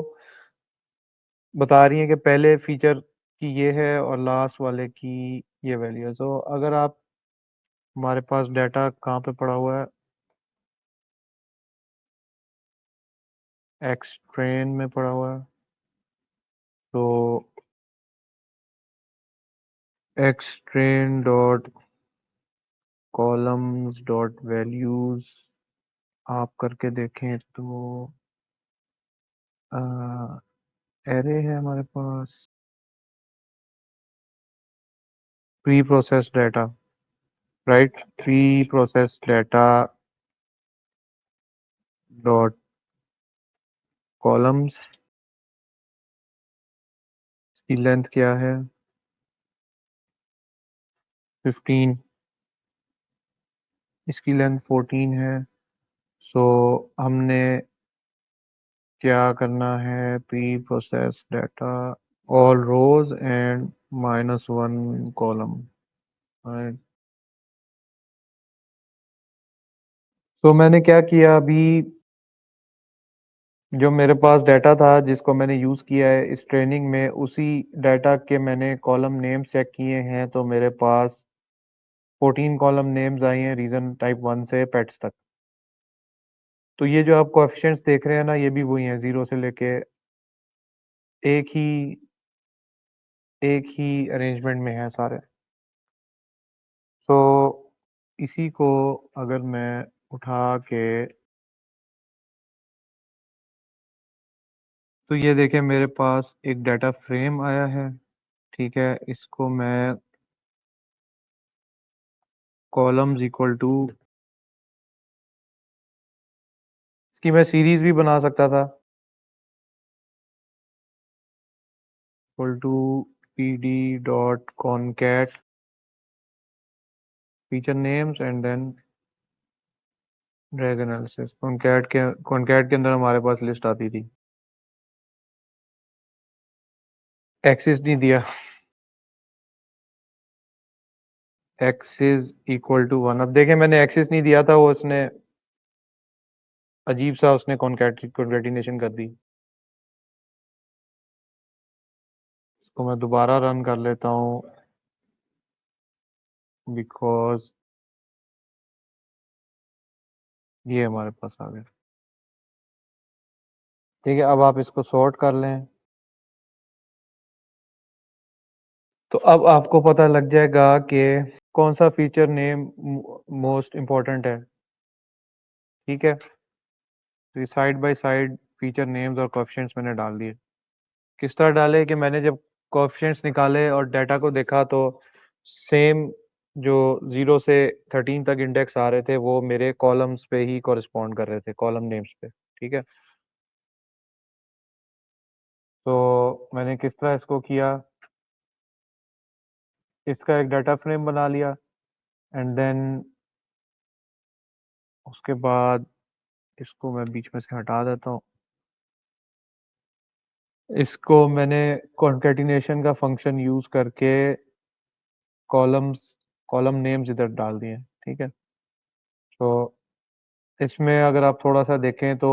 बता रही है कि पहले फीचर की ये है और लास्ट वाले की ये वैल्यू है। तो अगर आप, हमारे पास डाटा कहाँ पे पड़ा हुआ है? एक्स ट्रेन में पड़ा हुआ है। तो X train dot columns dot values आप करके देखें तो एरे है हमारे पास pre process data, right? Pre process data dot columns की लेंथ क्या है? 15, इसकी लेंथ 14 है। सो हमने क्या करना है? Pre process data all rows and -1 column, right? तो मैंने क्या किया अभी, जो मेरे पास डाटा था जिसको मैंने यूज़ किया है इस ट्रेनिंग में, उसी डाटा के मैंने कॉलम नेम चेक किए हैं। तो मेरे पास 14 कॉलम नेम्स आई हैं रीजन टाइप 1 से पेट्स तक। तो ये जो आप कोएफिशिएंट्स देख रहे हैं ना, ये भी वही हैं, 0 से लेके एक ही एक ही अरेंजमेंट में है सारे। तो इसी को अगर मैं उठा के, तो ये देखें मेरे पास एक डाटा फ्रेम आया है, ठीक है? इसको मैं कॉलम्स इक्वल टू, इसकी मैं सीरीज भी बना सकता था, equal to pd dot concat feature names and then drag analysis। concat के अंदर हमारे पास लिस्ट आती थी। एक्सिस नहीं दिया, एक्स इज इक्वल टू 1। अब देखें मैंने एक्सिस नहीं दिया था, वो उसने अजीब सा उसने कॉन्कैटिनेशन कर दी। इसको मैं दोबारा रन कर लेता हूँ बिकॉज ये हमारे पास आ गया। ठीक है, अब आप इसको सॉर्ट कर लें तो अब आपको पता लग जाएगा कि कौन सा फीचर नेम मोस्ट इम्पोर्टेंट है। ठीक है, तो ये side by side feature names और कोएफिशिएंट्स मैंने डाल दिए। किस तरह डाले कि मैंने जब कोएफिशिएंट्स निकाले और डाटा को देखा तो सेम जो 0 से 13 तक इंडेक्स आ रहे थे वो मेरे कॉलम्स पे ही कॉरेस्पॉन्ड कर रहे थे, कॉलम नेम्स पे। ठीक है, तो मैंने किस तरह इसको किया, इसका एक डाटा फ्रेम बना लिया एंड देन उसके बाद इसको मैं बीच में से हटा देता हूँ। इसको मैंने कॉन्केटिनेशन का फंक्शन यूज करके कॉलम नेम्स इधर डाल दिए। ठीक है, तो इसमें अगर आप थोड़ा सा देखें तो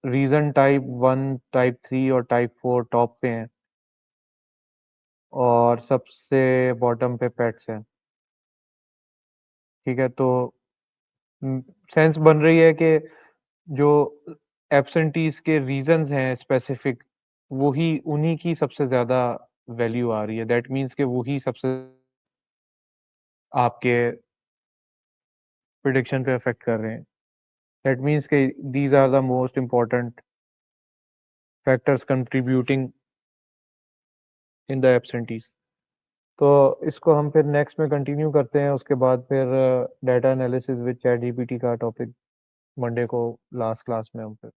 रीजन टाइप 1, टाइप 3 और टाइप 4 टॉप पे हैं और सबसे बॉटम पे पेट्स हैं। ठीक है, तो सेंस बन रही है कि जो एब्सेंटीज के रीजंस हैं स्पेसिफिक, वही उन्हीं की सबसे ज्यादा वैल्यू आ रही है। दैट मीन्स कि वही सबसे आपके प्रिडिक्शन पे अफेक्ट कर रहे हैं। दैट मीन्स कि these are the most important factors contributing in the absentees. तो इसको हम फिर नेक्स्ट में कंटिन्यू करते हैं, उसके बाद फिर data analysis with chat GPT का टॉपिक मंडे को लास्ट क्लास में हम फिर